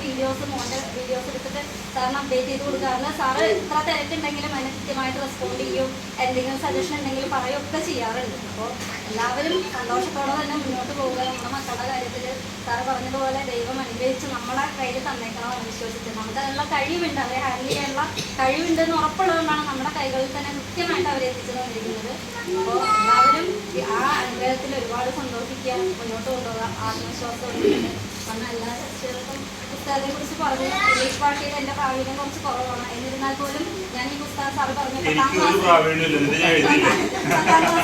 Speaker 4: മോൻ്റെ വീഡിയോസ് എടുത്തിട്ട് സാറിന് അപ്ഡേറ്റ് ചെയ്ത് കൊടുക്കാറുണ്ട്. സാറ് ഇത്ര തിരക്കുണ്ടെങ്കിലും അതിന് കൃത്യമായിട്ട് റെസ്പോണ്ട് ചെയ്യും. എന്തെങ്കിലും സജഷൻ ഉണ്ടെങ്കിലും പറയുകയൊക്കെ ചെയ്യാറുണ്ട്. അപ്പോൾ എല്ലാവരും സന്തോഷത്തോടെ തന്നെ മുന്നോട്ട് പോവുക. നമ്മുടെ മക്കളുടെ കാര്യത്തിൽ സാറ് പറഞ്ഞതുപോലെ ദൈവം അനുഗ്രഹിച്ച് നമ്മളെ കയ്യിൽ തന്നേക്കണമെന്ന് വിശ്വസിച്ച് നമുക്ക് അതിനുള്ള കഴിവുണ്ട്, അവരെ ഹാൻഡിൽ ചെയ്യാനുള്ള കഴിവുണ്ടെന്ന് ഉറപ്പുള്ളതുകൊണ്ടാണ് നമ്മുടെ കൈകളിൽ തന്നെ കൃത്യമായിട്ട് അവരെ എത്തിച്ചു തന്നിരിക്കുന്നത്. അപ്പോൾ എല്ലാവരും ആ അനുഗ്രഹത്തിൽ ഒരുപാട് സന്തോഷിക്കുക, മുന്നോട്ട് കൊണ്ടുപോകുക, ആത്മവിശ്വാസമുണ്ട്. കാരണം എല്ലാ ചർച്ചകൾക്കും പുസ്തകത്തെ കുറിച്ച് പറഞ്ഞു. ഇംഗ്ലീഷ് ഭാഷയിൽ എൻ്റെ പ്രാവീണ്യം കുറച്ച് കുറവാണ്. എന്നിരുന്നാൽ പോലും ഞാൻ ഈ പുസ്തകം സാറ് പറഞ്ഞു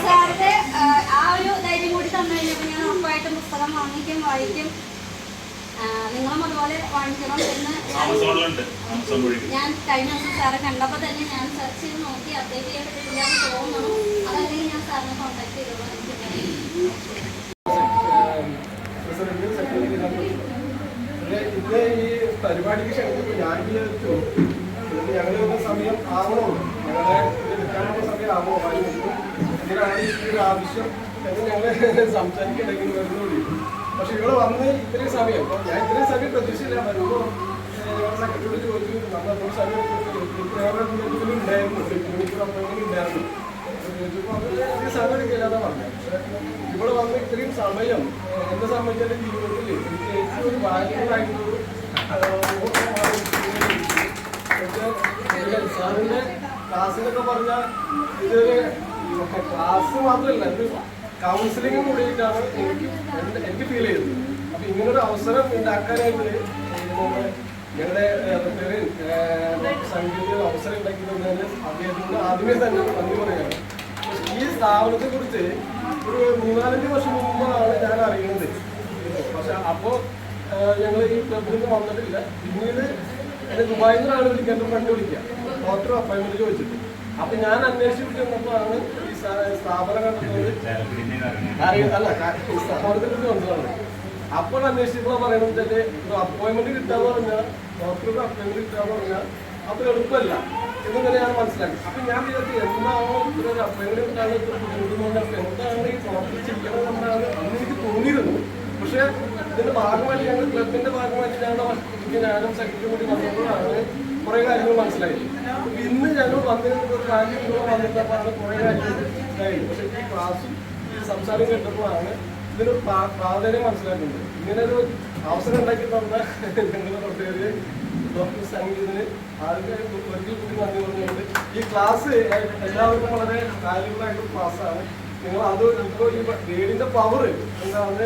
Speaker 4: സാറിന്റെ ആ ഒരു ധൈര്യം കൂടി തന്നു കഴിഞ്ഞപ്പോൾ ഞാൻ ഉറപ്പായിട്ടും പുസ്തകം വാങ്ങിക്കും, വായിക്കും. നിങ്ങളും അതുപോലെ വാങ്ങിക്കണം എന്ന് ഞാൻ കഴിഞ്ഞ ദിവസം സാറെ കണ്ടപ്പോൾ തന്നെ ഞാൻ സെർച്ച് ചെയ്ത് നോക്കി. അപ്ഡേറ്റ് ചെയ്യപ്പെട്ടിട്ടില്ലാന്ന് തോന്നുന്നു. അതല്ലെങ്കിൽ ഞാൻ സാറിനെ കോൺടാക്ട് ചെയ്തോളാം.
Speaker 5: ഇന്ന് ഈ പരിപാടിക്ക് ക്ഷണിച്ചപ്പോൾ ഞാൻ വിചാരിച്ചു ഞങ്ങളുടെ സമയം ആവണമല്ലോ, ഞങ്ങളെ എടുക്കാനുള്ള സമയം ആവണോ, ഇതിനാണ് ഈ ഒരു ആവശ്യം എന്ന് ഞങ്ങൾ സംസാരിക്കണമെങ്കിൽ വരുന്നുള്ളൂ. പക്ഷെ ഇവിടെ വന്ന് ഇത്രയും സമയം, അപ്പോൾ ഞാൻ ഇത്രയും സമയം പ്രതീക്ഷയില്ല. വരുമ്പോൾ ഞങ്ങളുടെ സെക്രട്ടറിയോട് ചോദിച്ചു, നമ്മൾ സമയം ഉണ്ടായിരുന്നു, മണിക്കൂർ അപ്പോഴെങ്കിലും ഉണ്ടായിരുന്നു. ചോദിച്ചപ്പോൾ അത് സമയം എടുക്കില്ലാതെ പറഞ്ഞു. പക്ഷെ ഇവിടെ വന്ന് ഇത്രയും സമയം എന്നെ സംബന്ധിച്ച ജീവിതത്തിൽ എനിക്ക് ഏറ്റവും ഒരു വാല്യബിളായിട്ടുള്ളൊരു സാറിൻ്റെ ക്ലാസ്സിലൊക്കെ പറഞ്ഞാൽ ഇതൊരു ക്ലാസ് മാത്രമല്ല, ഇത് കൗൺസിലിംഗ് കൂടിയിട്ടാണ് എനിക്ക് ഫീൽ ചെയ്തത്. അപ്പം ഇങ്ങനൊരു അവസരം ഉണ്ടാക്കാനായിട്ട് ഞങ്ങളുടെ സംഗീത അവസരം ഉണ്ടാക്കിയതുകൊണ്ട് അദ്ദേഹത്തിനോട് ആദ്യമേ തന്നെ നന്ദി പറയുകയാണ്. ഈ സ്ഥാപനത്തെ കുറിച്ച് ഒരു 3-4 വർഷം മുമ്പാണ് ഞാൻ അറിയുന്നത്. പക്ഷെ അപ്പോൾ ഞങ്ങൾ ഈ ക്ലബിൽ നിന്ന് വന്നിട്ടില്ല. പിന്നീട് എന്നെ ദുബായിൽ നിന്നാണ് വിളിക്കാൻ ഫ്രണ്ട് വിളിക്കുക, ഡോക്ടർ അപ്പോയിൻമെന്റ് ചോദിച്ചിട്ട്. അപ്പൊ ഞാൻ അന്വേഷിച്ച് ചെന്നപ്പോഴാണ് ഈ സ്ഥാപനം കണ്ടെത്തുന്നത്. അല്ല, സ്ഥാപനത്തെ കുറിച്ച് മനസ്സിലാണ്. അപ്പോൾ അന്വേഷിച്ചപ്പോൾ പറയണത് ഒരു അപ്പോയിൻമെന്റ് കിട്ടാന്ന് പറഞ്ഞാൽ, ഡോക്ടർക്ക് അപ്പോയിൻമെന്റ് കിട്ടാന്ന് പറഞ്ഞാൽ അപ്പൊ എളുപ്പമല്ല എന്നിങ്ങനെ ഞാൻ മനസ്സിലാക്കി. അപ്പൊ ഞാൻ വിചാരിച്ചു എന്താണോ ഇത്ര ഒരു അപ്പോയിൻമെന്റ് കിട്ടാതെ ബുദ്ധിമുട്ടുകൊണ്ട് എന്താണ് ഈ ഡോക്ടർ ചെയ്യണം എന്നാണ് അന്ന് എനിക്ക് തോന്നിയിരുന്നു. പക്ഷെ ഇതിന്റെ ഭാഗമായിട്ട് ഞങ്ങൾ ക്ലബിന്റെ ഭാഗമായിട്ട് ഞാനും സെക്രട്ടറി കൂടി വന്നപ്പോഴാണ് കുറെ കാര്യങ്ങൾ മനസ്സിലായി. ഇന്ന് ഞങ്ങൾ വന്നിരുന്ന കാര്യം വന്നിട്ടപ്പോഴാണ് കുറെ കാര്യങ്ങൾ ഇതായി. പക്ഷെ ഈ ക്ലാസ്സും ഈ സംസാരം കേട്ടപ്പോഴാണ് ഇതിനൊരു പ്രാധാന്യം മനസ്സിലാക്കുന്നത്. ഇങ്ങനെ ഒരു അവസരം ഉണ്ടാക്കി തന്ന ഞങ്ങളുടെ പ്രത്യേകത ഡോക്ടർ സംഗീതത്തിന് ആദ്യം ഒരിക്കൽ കൂടി നന്ദി പറഞ്ഞുകൊണ്ട് ഈ ക്ലാസ് എല്ലാവർക്കും വളരെ വാല്യബിളായിട്ടുള്ള ക്ലാസ്സാണ്. നിങ്ങൾ അത് ഇപ്പോൾ ഈ ഗൈഡിന്റെ പവർ എന്താണ്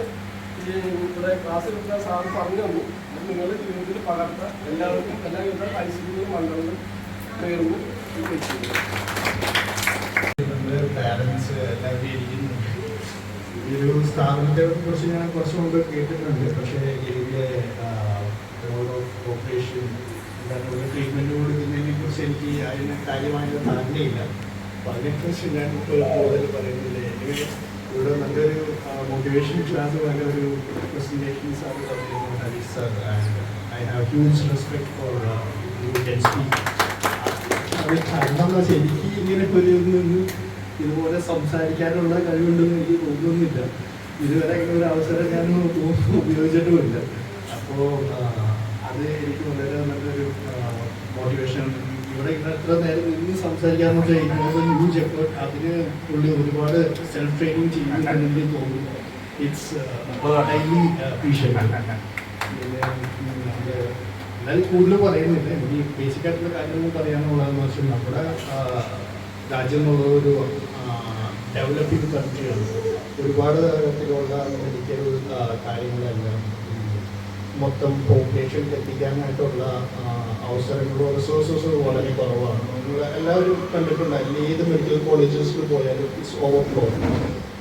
Speaker 5: ഈ ഇവിടെ ക്ലാസ് എടുക്കുന്ന സാറ് പറഞ്ഞു തന്നു. അത് നിങ്ങളുടെ ജീവിതത്തിൽ പകർത്താൻ എല്ലാവർക്കും എല്ലാവിധ ഐശ്വര്യങ്ങളും മംഗളങ്ങളും നേർന്നു.
Speaker 1: പാരൻസ് എല്ലാവരും ഇരിക്കുന്നു. ഈ ഒരു സ്ഥാപനത്തെ കുറിച്ച് ഞാൻ കുറച്ച് മുമ്പ് കേട്ടിട്ടുണ്ട്. പക്ഷേ ഇതിൻ്റെ മോഡ് ഓഫ് ഓപ്പറേഷൻ ട്രീറ്റ്മെൻറ്റ് കൊടുക്കുന്നതിനെ കുറിച്ച് എനിക്ക് അതിന് കാര്യമായ ധാരണയില്ല. അപ്പോൾ അതിനെക്കുറിച്ച് ഞാൻ ഇപ്പോൾ കൂടുതൽ പറയുന്നില്ല. എനിക്ക് ഇവിടെ നല്ലൊരു മോട്ടിവേഷൻ ക്ലാസ്, നല്ലൊരു പ്രസൻറ്റേഷൻസ് ആണ് Harish sir. And I have huge respect for അത് കാരണം എനിക്ക് ഇങ്ങനെ ഒരു നിന്ന് ഇതുപോലെ സംസാരിക്കാനുള്ള കഴിവുണ്ടെന്ന് എനിക്ക് തോന്നുന്നില്ല. ഇതുവരെ ഇങ്ങനെ ഒരു അവസരം ഞാൻ ഉപയോഗിച്ചിട്ടുമില്ല. അപ്പോൾ അത് എനിക്ക് വളരെ നല്ലൊരു മോട്ടിവേഷൻ. ഇവിടെ ഇങ്ങനെ എത്ര നേരം നിന്ന് സംസാരിക്കാമെന്ന് വെച്ചാൽ ന്യൂജ് എഫേർട്ട്. അതിന് പുള്ളി ഒരുപാട് സെൽഫ് ട്രെയിനിങ് ചെയ്യുന്നുണ്ടെന്ന് എനിക്ക് തോന്നുന്നു. It's highly appreciated. എന്നാലും കൂടുതൽ പറയുന്നില്ല. എനിക്ക് ബേസിക് ആയിട്ടുള്ള കാര്യങ്ങൾ പറയാനുള്ളതെന്ന് വെച്ചാൽ നമ്മുടെ രാജ്യം എന്നുള്ളത് ഒരു ഡെവലപ്പിംഗ് കൺട്രിയാണ്. ഒരുപാട് തരത്തിലുള്ള മെഡിക്കൽ കാര്യങ്ങളെല്ലാം മൊത്തം പോപ്പുലേഷനിൽ എത്തിക്കാനായിട്ടുള്ള അവസരങ്ങളോ റിസോഴ്സസോ വളരെ കുറവാണ്. നമ്മൾ എല്ലാവരും കണ്ടിട്ടുണ്ടായിരുന്നു, ഏത് മെഡിക്കൽ കോളേജസിൽ പോയാലും ഇറ്റ്സ് ഓവർഫ്ലോ.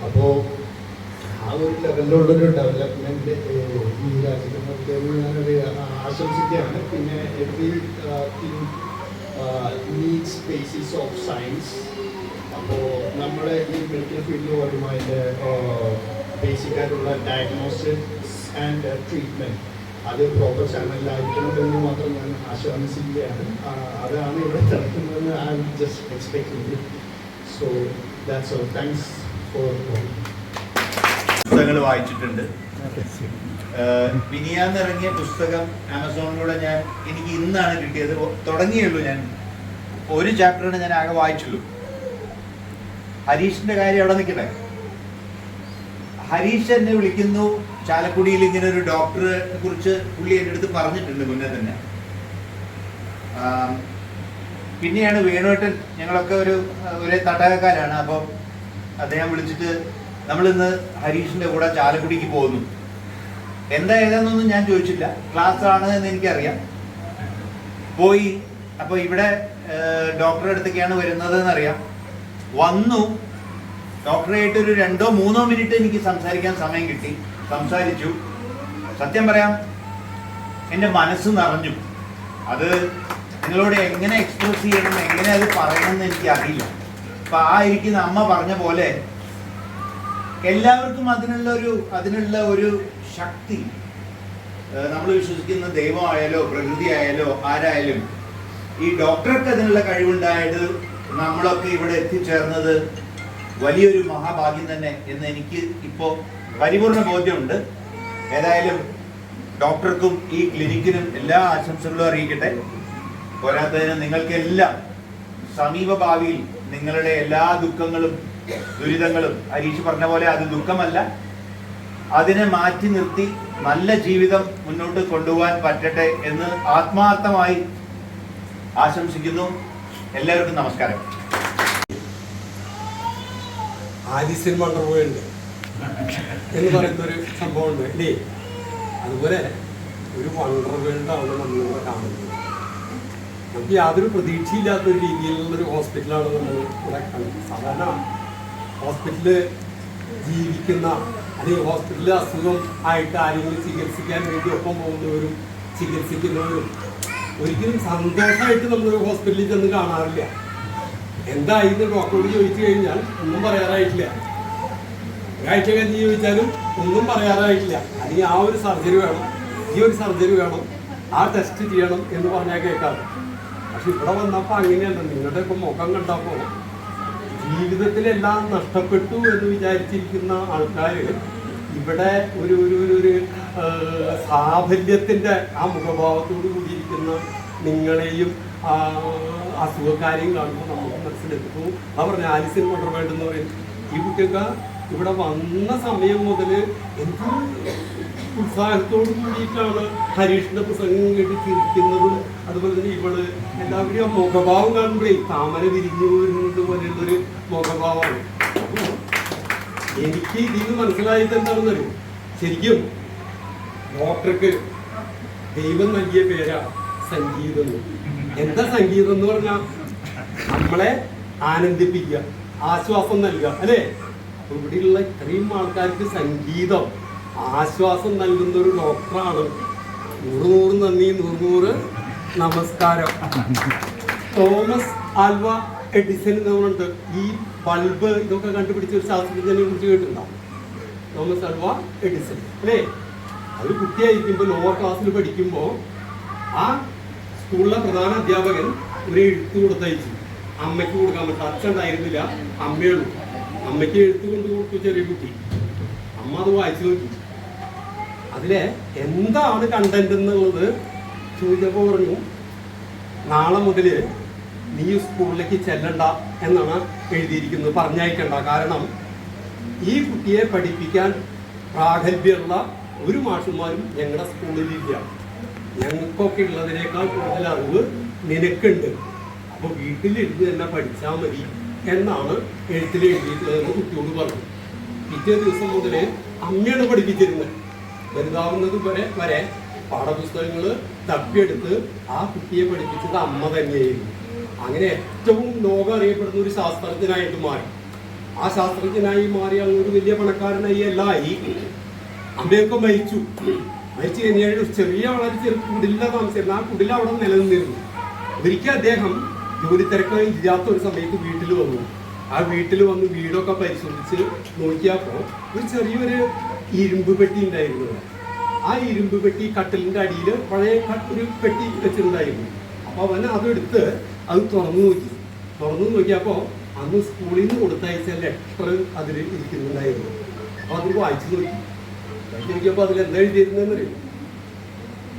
Speaker 1: അപ്പോൾ ആ ഒരു ലെവലിലുള്ളൊരു ഡെവലപ്മെൻറ്റ് ഈ രാജ്യത്ത് ഞാനൊരു ആശംസിക്കുകയാണ്. പിന്നെ every thing needs basis of science. അപ്പോൾ നമ്മുടെ ഈ മെഡിക്കൽ ഫീൽഡിൽ വരുമ്പോൾ അതിൻ്റെ ബേസിക് ആയിട്ടുള്ള ഡയഗ്നോസിസ് ആൻഡ് ട്രീറ്റ്മെൻറ്റ് അത് പ്രോപ്പർ ചാനലിലായിരിക്കണം എന്ന് മാത്രം ഞാൻ ആശംസിക്കുകയാണ്. അതാണ് ഇവിടെ നടക്കുന്നതെന്ന് I just expecting. So that's all. Thanks for
Speaker 6: പുസ്തകങ്ങൾ വായിച്ചിട്ടുണ്ട്. വിനിയാന്നിറങ്ങിയ പുസ്തകം ആമസോണിലൂടെ എനിക്ക് ഇന്നാണ് കിട്ടിയത്. തുടങ്ങിയുള്ളൂ, ഞാൻ ഒരു ചാപ്റ്ററാണ് ഞാൻ ആകെ വായിച്ചുള്ളൂ. ഹരീഷിന്റെ കാര്യം അവിടെ നിൽക്കട്ടെ. ഹരീഷ് എന്നെ വിളിക്കുന്നു, ചാലക്കുടിയിൽ ഇങ്ങനെ ഒരു ഡോക്ടറെ കുറിച്ച് പുള്ളി എൻ്റെ അടുത്ത് പറഞ്ഞിട്ടുണ്ട് മുന്നേ തന്നെ. പിന്നെയാണ് വേണുവേട്ടൻ, ഞങ്ങളൊക്കെ ഒരേ തടകക്കാരാണ്. അപ്പം അദ്ദേഹം വിളിച്ചിട്ട് നമ്മളിന്ന് ഹരീഷിൻ്റെ കൂടെ ചാലക്കുടിക്ക് പോകുന്നു. എന്താ ഏതാണെന്നൊന്നും ഞാൻ ചോദിച്ചില്ല, ക്ലാസ് ആണ് എന്ന് എനിക്കറിയാം. പോയി. അപ്പോൾ ഇവിടെ ഡോക്ടറുടെ അടുത്തേക്കാണ് വരുന്നത് എന്നറിയാം. വന്നു. ഡോക്ടറായിട്ട് ഒരു 2-3 മിനിറ്റ് എനിക്ക് സംസാരിക്കാൻ സമയം കിട്ടി. സംസാരിച്ചു. സത്യം പറയാം, എൻ്റെ മനസ്സ് നിറഞ്ഞു. അത് നിങ്ങളോട് എങ്ങനെ എക്സ്പ്രസ് ചെയ്യണം, എങ്ങനെ അത് പറയണമെന്ന് എനിക്കറിയില്ല. അപ്പം ആ ഇരിക്കുന്ന അമ്മ പറഞ്ഞ പോലെ എല്ലാവർക്കും അതിനുള്ള ഒരു ശക്തി, നമ്മൾ വിശ്വസിക്കുന്ന ദൈവമായാലോ പ്രകൃതി ആയാലോ ആരായാലും, ഈ ഡോക്ടർക്ക് അതിനുള്ള കഴിവുണ്ടായത് നമ്മളൊക്കെ ഇവിടെ എത്തിച്ചേർന്നത് വലിയൊരു മഹാഭാഗ്യം തന്നെ എന്ന് എനിക്ക് ഇപ്പോൾ പരിപൂർണ ബോധ്യമുണ്ട്. ഏതായാലും ഡോക്ടർക്കും ഈ ക്ലിനിക്കിനും എല്ലാ ആശംസകളും അറിയിക്കട്ടെ. പോരാത്തതിന് നിങ്ങൾക്കെല്ലാം സമീപ ഭാവിയിൽ നിങ്ങളുടെ എല്ലാ ദുഃഖങ്ങളും ദുരിതങ്ങളും, ഹരീഷ് പറഞ്ഞ പോലെ അത് ദുഃഖമല്ല, അതിനെ മാറ്റി നിർത്തി നല്ല ജീവിതം മുന്നോട്ട് കൊണ്ടുപോകാൻ പറ്റട്ടെ എന്ന് ആത്മാർത്ഥമായി ആശംസിക്കുന്നു. എല്ലാവർക്കും നമസ്കാരം.
Speaker 5: ആലിസിൻ വണ്ടർവേൾഡ് എന്ന് പറയുന്നൊരു സംഭവമുണ്ട് അല്ലേ? അതുപോലെ ഒരു വണ്ടർവേൾഡാണ് നമ്മളിവിടെ കാണുന്നത്. നമുക്ക് യാതൊരു പ്രതീക്ഷയില്ലാത്തൊരു രീതിയിലുള്ളൊരു ഹോസ്പിറ്റലാണ് നമ്മൾ ഇവിടെ കണ്ടത്. സാധാരണ ഹോസ്പിറ്റലിൽ ജീവിക്കുന്ന അല്ലെങ്കിൽ ഹോസ്പിറ്റലിൽ അസുഖം ആയിട്ട് ആരെങ്കിലും ചികിത്സിക്കാൻ വേണ്ടി ഒപ്പം പോകുന്നവരും ചികിത്സിക്കുന്നവരും ഒരിക്കലും സന്തോഷമായിട്ട് നമ്മളൊരു ഹോസ്പിറ്റലിൽ ചെന്ന് കാണാറില്ല. എന്തായിരുന്നു ഡോക്ടറോട് ചോദിച്ചു കഴിഞ്ഞാൽ ഒന്നും പറയാറായിട്ടില്ല. ഒരാഴ്ച കഴിഞ്ഞ് ചോദിച്ചാലും ഒന്നും പറയാറായിട്ടില്ല. അല്ലെങ്കിൽ ആ ഒരു സർജറി വേണം, ഈ ഒരു സർജറി വേണം, ആ ടെസ്റ്റ് ചെയ്യണം എന്ന് പറഞ്ഞാൽ കേൾക്കാറ്. പക്ഷെ ഇവിടെ വന്നപ്പോൾ അങ്ങനെയല്ല. നിങ്ങളുടെ ഇപ്പം മുഖം കണ്ടപ്പോൾ ജീവിതത്തിലെല്ലാം നഷ്ടപ്പെട്ടു എന്ന് വിചാരിച്ചിരിക്കുന്ന ആൾക്കാർ ഇവിടെ ഒരു സാഫല്യത്തിൻ്റെ ആ മുഖഭാവത്തോടു കൂടിയിരിക്കുന്ന നിങ്ങളെയും അസുഖക്കാരെയും കാണുമ്പോൾ നമുക്ക് മനസ്സിലെത്തുന്നു. ആ പറഞ്ഞ ആലിസിൻ വണ്ടർവേൾഡ് എന്ന് പറയുന്നത് ഈ കുട്ടിയൊക്കെ ഇവിടെ വന്ന സമയം മുതൽ എന്ത് ഉത്സാഹത്തോടു കൂടിയിട്ടാണ് ഹരീഷിൻ്റെ പ്രസംഗം കേട്ട് ചിരിക്കുന്നതും അതുപോലെ തന്നെ ഇവള് എല്ലാവരും ആ മുഖഭാവം കാണുമ്പോഴേ താമര വിരിഞ്ഞു വരുന്നത് പോലെയുള്ളൊരു മുഖഭാവമാണ്. എനിക്ക് ഇതിന് മനസ്സിലായത് എന്താണെന്നറിയും, ശരിക്കും ഡോക്ടർക്ക് ദൈവം നൽകിയ പേരാ സംഗീതം. എന്താ സംഗീതം എന്ന് പറഞ്ഞാൽ നമ്മളെ ആനന്ദിപ്പിക്കുക, ആശ്വാസം നൽകുക അല്ലേ? അപ്പൊ ഇവിടെയുള്ള ഇത്രയും ആൾക്കാർക്ക് സംഗീതം ആശ്വാസം നൽകുന്ന ഒരു ഡോക്ടറാണ്. 100 നന്ദി, 100 നമസ്കാരം. തോമസ് ആൽവ എഡിസൺ എന്ന് പറഞ്ഞിട്ട് ഈ ബൾബ് ഇതൊക്കെ കണ്ടുപിടിച്ച ഒരു ശാസ്ത്രജ്ഞനെ കുറിച്ച് കേട്ടിട്ടുണ്ടോ? തോമസ് ആൽവ എഡിസൺ അല്ലേ? അത് കുട്ടിയായിരിക്കുമ്പോൾ ലോവർ ക്ലാസ്സിൽ പഠിക്കുമ്പോൾ ആ സ്കൂളിലെ പ്രധാന അധ്യാപകൻ ഒരു എഴുത്ത് കൊടുത്തയച്ചു. അമ്മയ്ക്ക് കൊടുക്കാൻ പറ്റും. അച്ഛൻ ഉണ്ടായിരുന്നില്ല, അമ്മയുള്ളൂ. അമ്മയ്ക്ക് എഴുത്ത് കൊണ്ട് കൊടുത്തു ചെറിയ കുട്ടി. അമ്മ അത് വായിച്ചു നോക്കി. അതിലെ എന്താണ് കണ്ടന്റ് എന്നുള്ളത് ചോദിച്ചപ്പോൾ പറഞ്ഞു, നാളെ മുതൽ നീ സ്കൂളിലേക്ക് ചെല്ലണ്ട എന്നാണ് എഴുതിയിരിക്കുന്നത്, പറഞ്ഞയക്കണ്ട. കാരണം ഈ കുട്ടിയെ പഠിപ്പിക്കാൻ പ്രാഗൽഭ്യമുള്ള ഒരു മാഷന്മാരും ഞങ്ങളുടെ സ്കൂളിലില്ല. ഞങ്ങൾക്കൊക്കെ ഉള്ളതിനേക്കാൾ കൂടുതൽ അറിവ് നിനക്കുണ്ട്. അപ്പോൾ വീട്ടിലിരുന്ന് തന്നെ പഠിച്ചാൽ മതി എന്നാണ് എഴുത്തിൽ എഴുതിയിട്ടുള്ളതെന്ന് കുട്ടിയോട് പറഞ്ഞു. പിറ്റേ ദിവസം മുതൽ അമ്മയാണ് പഠിപ്പിച്ചിരുന്നത്. വലുതാവുന്നത് വരെ പാഠപുസ്തകങ്ങൾ തപ്പിയെടുത്ത് ആ കുട്ടിയെ പഠിപ്പിച്ചത് അമ്മ തന്നെയായിരുന്നു. അങ്ങനെ ഏറ്റവും ലോകം അറിയപ്പെടുന്ന ഒരു ശാസ്ത്രജ്ഞനായിട്ട് മാറി. ആ ശാസ്ത്രജ്ഞനായി മാറി അങ്ങൊരു വലിയ പണക്കാരനായി എല്ലാം ആയി. അമ്മയൊക്കെ മരിച്ചു കഴിഞ്ഞാൽ ചെറിയ വളരെ ചെറിയ കുടില താമസിച്ചിരുന്നു. ആ കുടില അവിടെ നിലനിന്നിരുന്നു. ഒരിക്കൽ അദ്ദേഹം ജോലി തിരക്ക് ഇല്ലാത്ത ഒരു സമയത്ത് വീട്ടിൽ വന്നു. ആ വീട്ടിൽ വന്ന് വീടൊക്കെ പരിശോധിച്ച് നോക്കിയപ്പോൾ ഒരു ചെറിയൊരു ഇരുമ്പ് പെട്ടി ഉണ്ടായിരുന്നു. ആ ഇരുമ്പ് പെട്ടി കട്ടിലിൻ്റെ അടിയിൽ പഴയ ഒരു പെട്ടി വെച്ചിട്ടുണ്ടായിരുന്നു. അപ്പോൾ അവൻ അതെടുത്ത് അത് തുറന്നു നോക്കിയപ്പോൾ അന്ന് സ്കൂളിൽ നിന്ന് കൊടുത്തയച്ച ലെറ്റർ അതിൽ ഇരിക്കുന്നുണ്ടായിരുന്നു. അപ്പോൾ അത് വായിച്ചു നോക്കിയപ്പോൾ അതിൽ എന്താ എഴുതിയിരുന്നതെന്നറിയും,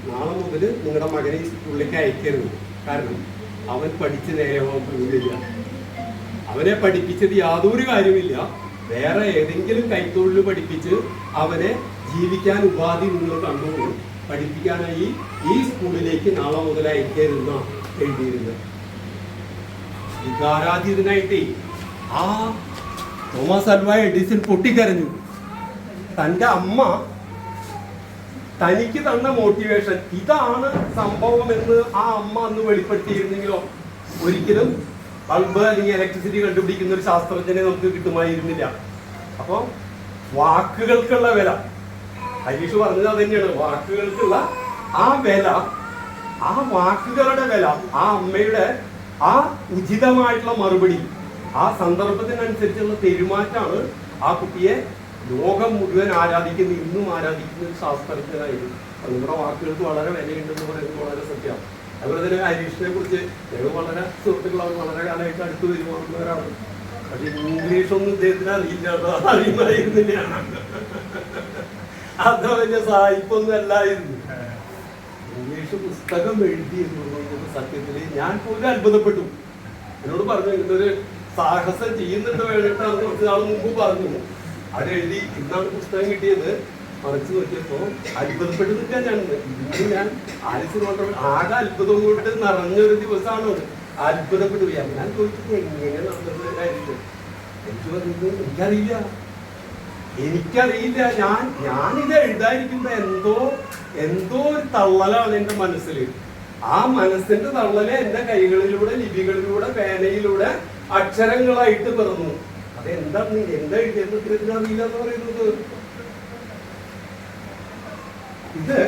Speaker 5: നാളെ മുതൽ നിങ്ങളുടെ മകനെ സ്കൂളിലേക്ക് അയക്കരുത്. കാരണം അവൻ പഠിച്ച് നേരെയാവാൻ പോകില്ല. അവനെ പഠിപ്പിച്ചത് യാതൊരു കാര്യമില്ല. വേറെ ഏതെങ്കിലും കൈത്തൊഴിൽ പഠിപ്പിച്ച് അവനെ ജീവിക്കാൻ ഉപാധി നിങ്ങൾ കണ്ടുകൊണ്ട് പഠിപ്പിക്കാനായി ഈ സ്കൂളിലേക്ക് നാളെ മുതൽ അയക്കരുതെന്ന എഴുതിയിരുന്നത്. വികാരാധീതനായിട്ട് ആ തോമസ് ആൽവാ എഡിസൺ പൊട്ടിക്കരഞ്ഞു. തൻ്റെ അമ്മ തനിക്ക് തന്ന മോട്ടിവേഷൻ ഇതാണ് സംഭവമെന്ന് ആ അമ്മ അന്ന് വെളിപ്പെടുത്തിയിരുന്നെങ്കിലോ ഒരിക്കലും ബൾബ് അല്ലെങ്കിൽ ഇലക്ട്രിസിറ്റി കണ്ടുപിടിക്കുന്ന ഒരു ശാസ്ത്രജ്ഞനെ നമുക്ക് കിട്ടുമായിരുന്നില്ല. അപ്പോൾ വാക്കുകൾക്കുള്ള വില, ഹരീഷ് പറഞ്ഞത് അത് തന്നെയാണ്. വാക്കുകൾക്കുള്ള ആ വില, ആ വാക്കുകളുടെ വില, ആ അമ്മയുടെ ആ ഉചിതമായിട്ടുള്ള മറുപടി, ആ സന്ദർഭത്തിനനുസരിച്ചുള്ള പെരുമാറ്റമാണ് ആ കുട്ടിയെ ലോകം മുഴുവൻ ആരാധിക്കുന്ന, ഇന്നും ആരാധിക്കുന്ന ഒരു ശാസ്ത്രജ്ഞനായിരുന്നു. നമ്മുടെ വാക്കുകൾക്ക് വളരെ വിലയുണ്ടെന്ന് പറയുന്നത് വളരെ സത്യമാണ്. അതുപോലെ തന്നെ ഹരീഷിനെ കുറിച്ച് ഞങ്ങൾ വളരെ സുഹൃത്തുക്കളാണ്, വളരെ കാലമായിട്ട് അടുത്ത് പെരുമാറുന്നവരാണ്. പക്ഷെ ഇംഗ്ലീഷൊന്നും ഇദ്ദേഹത്തിന് അറിയുമായിരുന്നില്ല. അത്ര വലിയ സായിപ്പൊന്നും അല്ലായിരുന്നു. ഇംഗ്ലീഷ് പുസ്തകം എഴുതിയെന്നുള്ളത് സത്യത്തിൽ ഞാൻ പോലും അത്ഭുതപ്പെട്ടു. എന്നോട് പറഞ്ഞു ഇതൊരു സാഹസം ചെയ്യുന്നുണ്ട് വേണ്ടിയിട്ടാണ് കുറച്ച് നാൾ മുമ്പ് പറഞ്ഞു. അതെഴുതി ഇന്നാണ് പുസ്തകം കിട്ടിയത്. മറിച്ച് നോക്കിയപ്പോൾ അത്ഭുതപ്പെട്ട് നിൽക്കാൻ ഞാൻ ആലിസ് കൊണ്ട് ആകെ അത്ഭുതം കൊണ്ട് നിറഞ്ഞൊരു ദിവസമാണ്. അത്ഭുതപ്പെട്ടു. ഞാൻ ചോദിച്ചത് എങ്ങനെ നടന്നത് കാര്യത്തിൽ എനിക്ക് പറഞ്ഞത് എനിക്കറിയില്ല. ഞാനിത് എഴുതാതിരിക്കുമ്പോ എന്തോ ഒരു തള്ളലാണ് എൻ്റെ മനസ്സിൽ. ആ മനസ്സിന്റെ തള്ളല് എൻ്റെ കൈകളിലൂടെ, ലിപികളിലൂടെ, പേനയിലൂടെ അക്ഷരങ്ങളായിട്ട് പിറന്നു. അതെന്താണ് എന്താ എഴുതിയെന്ന് അറിയില്ല എന്ന് പറയുന്നത്. ഇത്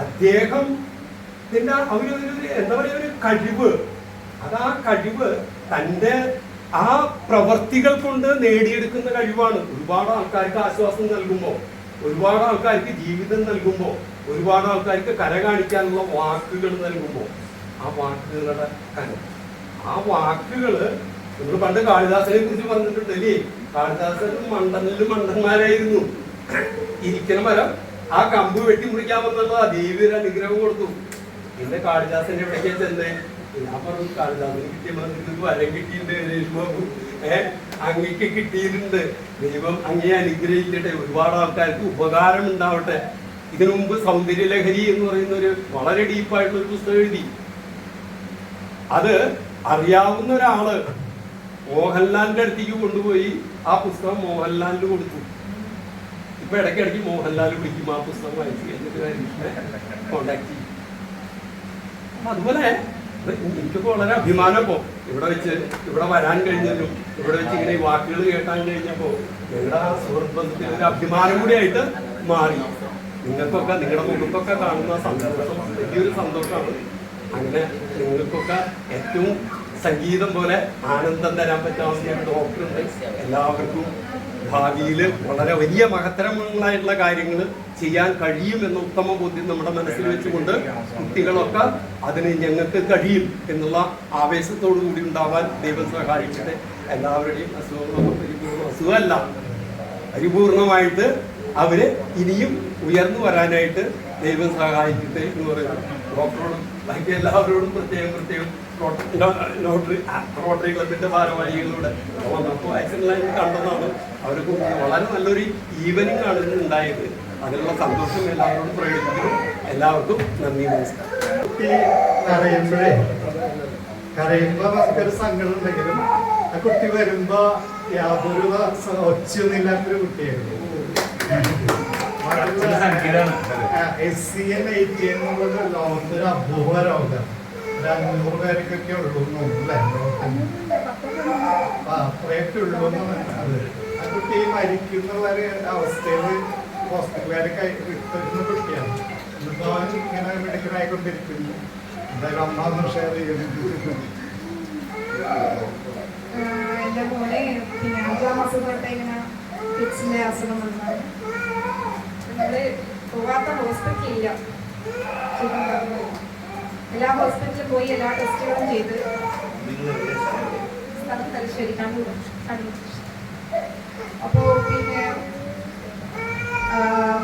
Speaker 5: അദ്ദേഹത്തിന്റെ എന്താ പറയുക ഒരു കഴിവ്. അത് ആ കഴിവ് തൻ്റെ ആ പ്രവർത്തികൾ കൊണ്ട് നേടിയെടുക്കുന്ന കഴിവാണ്. ഒരുപാട് ആൾക്കാർക്ക് ആശ്വാസം നൽകുമ്പോൾ, ഒരുപാട് ആൾക്കാർക്ക് ജീവിതം നൽകുമ്പോൾ, ഒരുപാട് ആൾക്കാർക്ക് കര കാണിക്കാനുള്ള വാക്കുകൾ നൽകുമ്പോൾ, ആ വാക്കുകളുടെ കനം, ആ വാക്കുകള് നമ്മൾ പണ്ട് കാളിദാസനെ കുറിച്ച് പറഞ്ഞിട്ടുണ്ട് അല്ലേ? കാളിദാസൻ മണ്ടന്മാരായിരുന്നു. ഇരിക്കണ മരം ആ കമ്പ് വെട്ടിമുറിക്കാൻ വന്നുള്ള ദേവിയുടെ അനുഗ്രഹം കൊടുത്തു. പിന്നെ കാളിദാസന്റെ എവിടേക്കാ ചെന്നേ? ഞാൻ പറഞ്ഞു കാളിദാസന് കിട്ടിയ വരം കിട്ടിയിട്ടുണ്ട് രേഷ് ബാബു, അങ്ങക്ക് കിട്ടിയിട്ടുണ്ട്. ദൈവം അങ്ങേ അനുഗ്രഹിക്കട്ടെ, ഒരുപാട് ആൾക്കാർക്ക് ഉപകാരം ഉണ്ടാവട്ടെ. ഇതിനു മുമ്പ് സൗന്ദര്യലഹരി എന്ന് പറയുന്ന ഒരു വളരെ ഡീപ്പായിട്ടുള്ള ഒരു പുസ്തകം എഴുതി. അത് അറിയാവുന്ന ഒരാള് മോഹൻലാലിന്റെ അടുത്തേക്ക് കൊണ്ടുപോയി ആ പുസ്തകം മോഹൻലാലിന് കൊടുത്തു. ഇപ്പൊ ഇടയ്ക്കിടയ്ക്ക് മോഹൻലാൽ വിളിക്കും ആ പുസ്തകം വായിച്ചു കഴിഞ്ഞിട്ട് ഹരീഷിനെ കോണ്ടാക്ട് ചെയ്യും. അപ്പൊ അതുപോലെ എനിക്കൊക്കെ വളരെ അഭിമാനം. ഇപ്പോ ഇവിടെ വരാൻ കഴിഞ്ഞതും ഇവിടെ വെച്ച് ഇങ്ങനെ ഈ വാക്കുകൾ കേട്ടാൻ കഴിഞ്ഞപ്പോ ഞങ്ങളുടെ ആ സുഹൃത്ത് ബന്ധത്തിൽ ഒരു അഭിമാനം കൂടി ആയിട്ട് മാറി. നിങ്ങൾക്കൊക്കെ നിങ്ങളുടെ മുഖത്തൊക്കെ കാണുന്ന സന്തോഷം വലിയൊരു സന്തോഷമാണ്. അങ്ങനെ നിങ്ങൾക്കൊക്കെ ഏറ്റവും സംഗീതം പോലെ ആനന്ദം തരാൻ പറ്റാവുന്ന ഡോക്ടറുണ്ട്. എല്ലാവർക്കും ഭാവിയിൽ വളരെ വലിയ മഹത്തരങ്ങളായിട്ടുള്ള കാര്യങ്ങൾ ചെയ്യാൻ കഴിയുമെന്ന ഉത്തമ ബോധ്യം നമ്മുടെ മനസ്സിൽ വെച്ചുകൊണ്ട് കുട്ടികളൊക്കെ അതിന് ഞങ്ങൾക്ക് കഴിയും എന്നുള്ള ആവേശത്തോടു കൂടി ഉണ്ടാവാൻ ദൈവം സഹായിച്ചിട്ട് എല്ലാവരുടെയും അസുഖമല്ല പരിപൂർണമായിട്ട് അവര് ഇനിയും ഉയർന്നു വരാനായിട്ട് ദൈവം സഹായിക്കട്ടെ എന്ന് പറയുന്നു. ഡോക്ടറോടും ബാക്കി എല്ലാവരോടും പ്രത്യേകം റോട്ടറി ക്ലബിന്റെ ഭാരവാഹികളോട് വാക്സിനിലായിട്ട് കണ്ടതാണ്. അവർക്ക് വളരെ നല്ലൊരു ഈവനിങ് ആണ് ഇന്ന് ഉണ്ടായത്. അതിനുള്ള സന്തോഷം എല്ലാവരോടും പ്രകടിപ്പിക്കുന്നു. എല്ലാവർക്കും നന്ദി, നമസ്കാരം.
Speaker 1: കുട്ടി കരയുമ്പോ നമുക്കൊരു സങ്കടം ഉണ്ടെങ്കിലും ആ കുട്ടി വരുമ്പോ യാതൊരു ഒച്ചയൊന്നുമില്ലാത്തൊരു കുട്ടിയായിരുന്നു. SCN 80 എന്നുള്ളത് ലോകത്തൊരു അപൂർവ രോഗം. 500 പേർക്കൊക്കെ ഉള്ളൂ അല്ലേ? അത്രയൊക്കെ ഉള്ളൂ അത്. ആ കുട്ടി മരിക്കുന്ന ഒരു അവസ്ഥയിൽ ഹോസ്പിറ്റലുകാരൊക്കെ വിട്ടുന്ന കുട്ടിയാണ്. എന്നിട്ടോ ഇങ്ങനെ മെഡിക്കലായിക്കൊണ്ടിരിക്കുന്നു. എന്തായാലും അമ്മ ഷെയർ ചെയ്യുന്നു.
Speaker 7: എൻ്റെ മോനെ പിന്നെ 5-ാം മാസം തൊട്ട് ഇങ്ങനെ ഫിക്സിൻ്റെ അസുഖം വന്നതാണ്. നമ്മൾ പോവാത്ത ഹോസ്പിറ്റലില്ല. എല്ലാ ഹോസ്പിറ്റലിൽ പോയി എല്ലാ ടെസ്റ്റുകളും ചെയ്ത് സ്ഥലം തലശ്ശേരി കണ്ണൂർ. അപ്പോൾ പിന്നെ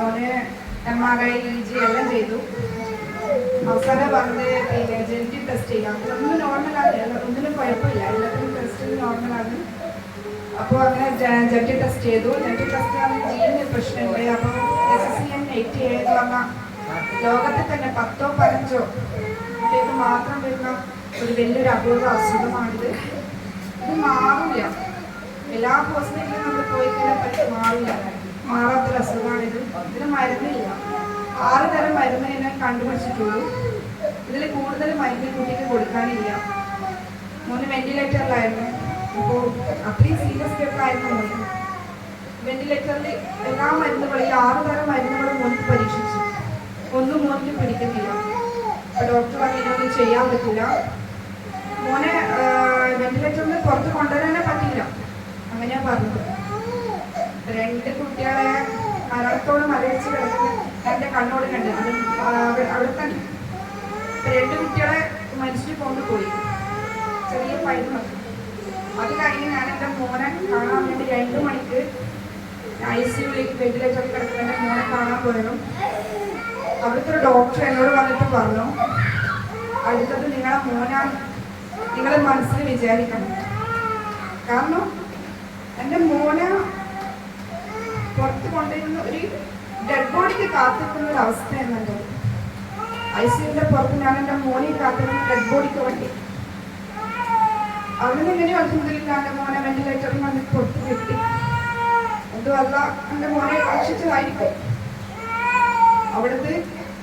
Speaker 7: മോനെ MRI EG എല്ലാം ചെയ്തു. അവസാനം പറഞ്ഞത് പിന്നെ ജെനറ്റിക് ടെസ്റ്റ് ചെയ്യാം. ഒന്നും നോർമലാണ്, ഒന്നിനും കുഴപ്പമില്ല, എല്ലാത്തിനും ടെസ്റ്റിന് നോർമലാണ്. അപ്പോൾ അങ്ങനെ ജെനറ്റിക് ടെസ്റ്റ് ചെയ്തു. ജെനറ്റിക് ടെസ്റ്റ് ആണെങ്കിൽ ജീനിന് പ്രശ്നമുണ്ട്. അപ്പോൾ SCN 80 എന്ന് പറഞ്ഞാൽ ലോകത്തിൽ തന്നെ 10-ഓ 15-ഓ കുട്ടികൾക്ക് മാത്രം വരുന്ന ഒരു വലിയൊരു അപൂർവ അസുഖമാണിത്. ഇത് മാറില്ല. എല്ലാ ഹോസ്പിറ്റലിലും നമ്മൾ പോയി കഴിഞ്ഞാൽ മാറില്ല. മാറാത്തൊരു അസുഖമാണിത്. ഇതിന് മരുന്നില്ല. 6 തരം മരുന്ന് തന്നെ കണ്ടുപിടിച്ചിട്ടുള്ളൂ. ഇതിൽ കൂടുതൽ മരുന്ന് കുട്ടിക്ക് കൊടുക്കാനില്ല. മോന് വെന്റിലേറ്ററിലായിരുന്നു. അപ്പോൾ അത്രയും സീരിയസ് കേട്ടായിരുന്നു മോന്. വെന്റിലേറ്ററിൽ എല്ലാ മരുന്നുകളും 6 തരം മരുന്നുകളും മോനിക്ക് പരീക്ഷിച്ചു. ഒന്നും മോനിക്ക് പിടിക്കുന്നില്ല. അപ്പോൾ ഡോക്ടർ പറഞ്ഞു ഇതൊന്നും ചെയ്യാൻ പറ്റില്ല. മോനെ വെന്റിലേറ്ററിൽ നിന്ന് പുറത്ത് കൊണ്ടുവരാനേ പറ്റില്ല. അങ്ങനെയാ പറഞ്ഞത്. 2 കുട്ടികളെ മരണത്തോട് മരവിച്ച് കിടക്കുന്നത് എൻ്റെ കണ്ണോട് കണ്ട്. അത് അവിടെ തന്നെ 2 കുട്ടികളെ മരിച്ചിട്ട് കൊണ്ടുപോയി. ചെറിയ പൈന്ന്. അത് കഴിഞ്ഞ് ഞാൻ എൻ്റെ മോനെ കാണാൻ വേണ്ടി 2 മണിക്ക് ICUലേക്ക് വെന്റിലേറ്ററിൽ കിടക്കുന്ന എൻ്റെ മോനെ കാണാൻ പോയതും അവിടുത്തെ ഒരു ഡോക്ടർ എന്നോട് വന്നിട്ട് പറഞ്ഞു, അടുത്തത് നിങ്ങളെ മോനാണ്, നിങ്ങൾ മനസ്സിൽ വിചാരിക്കണം. കാരണം എൻ്റെ മോനെ പുറത്ത് കൊണ്ടുവരുന്ന ഒരു ഡെഡ് ബോഡിക്ക് കാത്തിക്കുന്ന ഒരു അവസ്ഥ എന്നുള്ളത്. ICUവിൻ്റെ പുറത്ത് ഞാൻ എൻ്റെ മോനെ കാത്തിരുന്ന ഡെഡ് ബോഡിക്ക് വേണ്ടി. അവിടെ നിന്ന് ഇങ്ങനെ അൽഹംദുലില്ലാ എൻ്റെ മോനെ വെന്റിലേറ്ററിൽ വന്ന് പുറത്ത് കിട്ടി. അതുമല്ല എൻ്റെ മോനെ രക്ഷിച്ചതായിരിക്കും. അവിടുത്തെ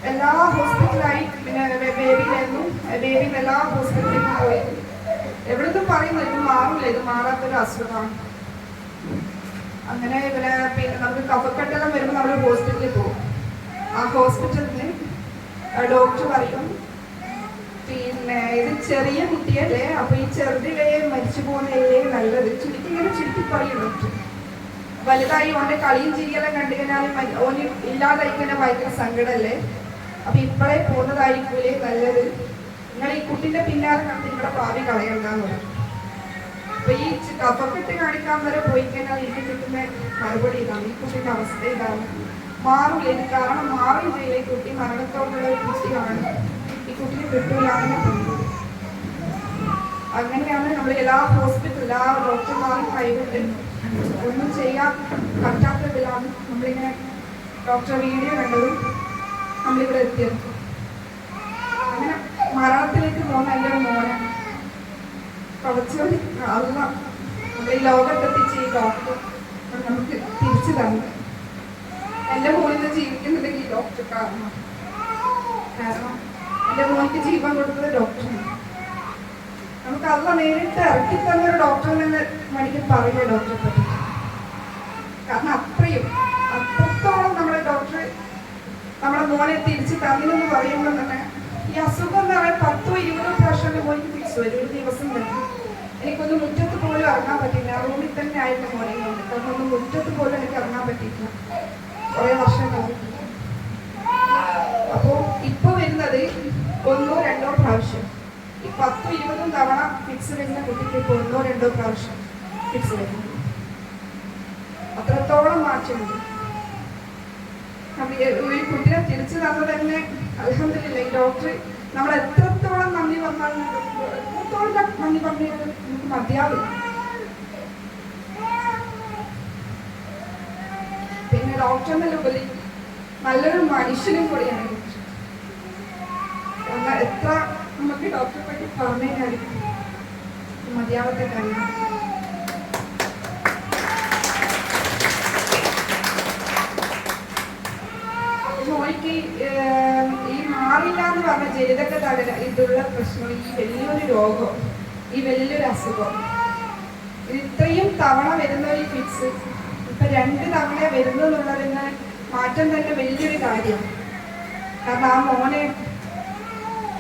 Speaker 7: എല്ലാ ഹോസ്പിറ്റലായി, പിന്നെ ബേബിയിലായിരുന്നു, ബേബിയിൽ എല്ലാ ഹോസ്പിറ്റലിലേക്കും പോയി. എവിടുന്നും പറയുന്നത് ഇത് മാറില്ല, ഇത് മാറാത്തൊരു അസുഖമാണ്. അങ്ങനെ ഇവരെ പിന്നെ നമുക്ക് കഫക്കെട്ടെല്ലാം വരുമ്പോൾ നമ്മൾ ഹോസ്പിറ്റലിൽ പോകും. ആ ഹോസ്പിറ്റലിൽ ഡോക്ടർ പറയും പിന്നെ ഇത് ചെറിയ കുട്ടിയല്ലേ, അപ്പോൾ ഈ ചെറുതിലേ മരിച്ചു പോകുന്നതല്ലേ നല്ലത്. ചുരുക്കി പറയും ഡോക്ടർ. വലുതായി ഓൻ്റെ കളിയും ചിരിയെല്ലാം കണ്ടു കഴിഞ്ഞാൽ ഓന് ഇല്ലാതായി കഴിഞ്ഞാൽ ഭയങ്കര സങ്കടമല്ലേ, അപ്പം ഇപ്പോഴേ പോകുന്നതായിരിക്കൂലേ നല്ലത്. നിങ്ങൾ ഈ കുട്ടീൻ്റെ പിന്നാലെ കണ്ട് നിങ്ങളുടെ ഭാവി കളയണ്ടെന്ന് പറയും. അപ്പൊ ഈ കഫക്കെട്ട് കാണിക്കാൻ വരെ പോയി കഴിഞ്ഞാൽ എനിക്ക് കിട്ടുന്ന മറുപടി ഇതാണ്, ഈ കുട്ടിയുടെ അവസ്ഥ ഇതാണ്, മാറില്ല. ഇത് കാരണം മാറുകയും ചെയ്യില്ല. ഈ കുട്ടി മരണത്തോടുള്ള ഒരു കുട്ടിയാണ്, ഈ കുട്ടിക്ക് കിട്ടൂലാണെന്ന് തോന്നുന്നത്. അങ്ങനെയാണ് നമ്മൾ എല്ലാ ഹോസ്പിറ്റലും എല്ലാ ഡോക്ടർമാരും കൈവിട്ട് ഒന്നും ചെയ്യാൻ പറ്റാത്തതിലാണ് നമ്മളിങ്ങനെ ഡോക്ടർ വീഡിയോ കണ്ടതും നമ്മളിവിടെ എത്തിയത്. അങ്ങനെ മരണത്തിലേക്ക് പോകുന്ന എൻ്റെ മോനെ കുറച്ചുകൂടി അല്ല നമ്മുടെ ഈ ലോകത്തെത്തിച്ച് ഈ ഡോക്ടർ നമുക്ക് തിരിച്ചു തന്നു. എൻ്റെ മോനിന്ന് ജീവിക്കുന്നുണ്ടെങ്കിൽ ഈ ഡോക്ടർ കാരണം എൻ്റെ മോനിക്ക് ജീവൻ കൊടുത്തത് ഡോക്ടറാണ്. നമുക്ക് അല്ല നേരിട്ട് ഇറക്കി തന്നൊരു ഡോക്ടറിൽ നിന്ന് മണിക്ക് പറയുക ഡോക്ടറെ പറ്റി. കാരണം അത്രത്തോളം നമ്മുടെ ഡോക്ടർ നമ്മുടെ മോനെ തിരിച്ച് തന്നില്ലെന്ന് പറയുമ്പോൾ തന്നെ ഈ അസുഖം എന്ന് പറയാൻ 10-20 പ്രാവശ്യം മോനിക്ക് ഫിക്സ് വരും ഒരു ദിവസം തന്നെ. എനിക്കൊന്ന് മുറ്റത്ത് പോലും ഇറങ്ങാൻ പറ്റില്ല, റൂമിൽ തന്നെ ആയിരുന്നു മോനെ കൊണ്ട്. കാരണം ഒന്നും മുറ്റത്ത് പോലും എനിക്ക് ഇറങ്ങാൻ പറ്റിയിട്ടില്ല കുറേ വർഷങ്ങളായി. അപ്പോൾ ഇപ്പോൾ വരുന്നത് 1-2 പ്രാവശ്യം. ഈ 10-20 തവണ ഫിക്സ് വരുന്ന കുട്ടിക്ക് ഇപ്പോൾ 1-2 പ്രാവശ്യം ഫിക്സ് വരുന്നു. അത്രത്തോളം മാറ്റമുണ്ട്. ഈ കുട്ടിയെ തിരിച്ചു തന്നത് തന്നെ അൽഹംദുലില്ലാ. ഈ ഡോക്ടർ നമ്മൾ എത്രത്തോളം നന്ദി പറഞ്ഞാലും എത്രത്തോളം നന്ദി പറഞ്ഞാലും നമുക്ക് മതിയാവില്ല. പിന്നെ ഡോക്ടറിനുപരി നല്ലൊരു മനുഷ്യനും കൂടിയാണ് ഡോക്ടർ. കാരണം എത്ര നമുക്ക് ഡോക്ടറെ പറ്റി പറഞ്ഞു കഴിഞ്ഞാലും മതിയാവത്തെ കാര്യം. മോയ്ക്ക് ഈ മാറില്ല എന്ന് പറഞ്ഞ ജനിതക ഇതുള്ള പ്രശ്നം, ഈ വലിയൊരു രോഗം, ഈ വലിയൊരു അസുഖം, ഇത് ഇത്രയും തവണ വരുന്ന ഒരു ഫിക്സ് ഇപ്പൊ 2 തവണ വരുന്നു എന്നുള്ളതിന് മാറ്റം തന്നെ വലിയൊരു കാര്യം. കാരണം ആ മോനെ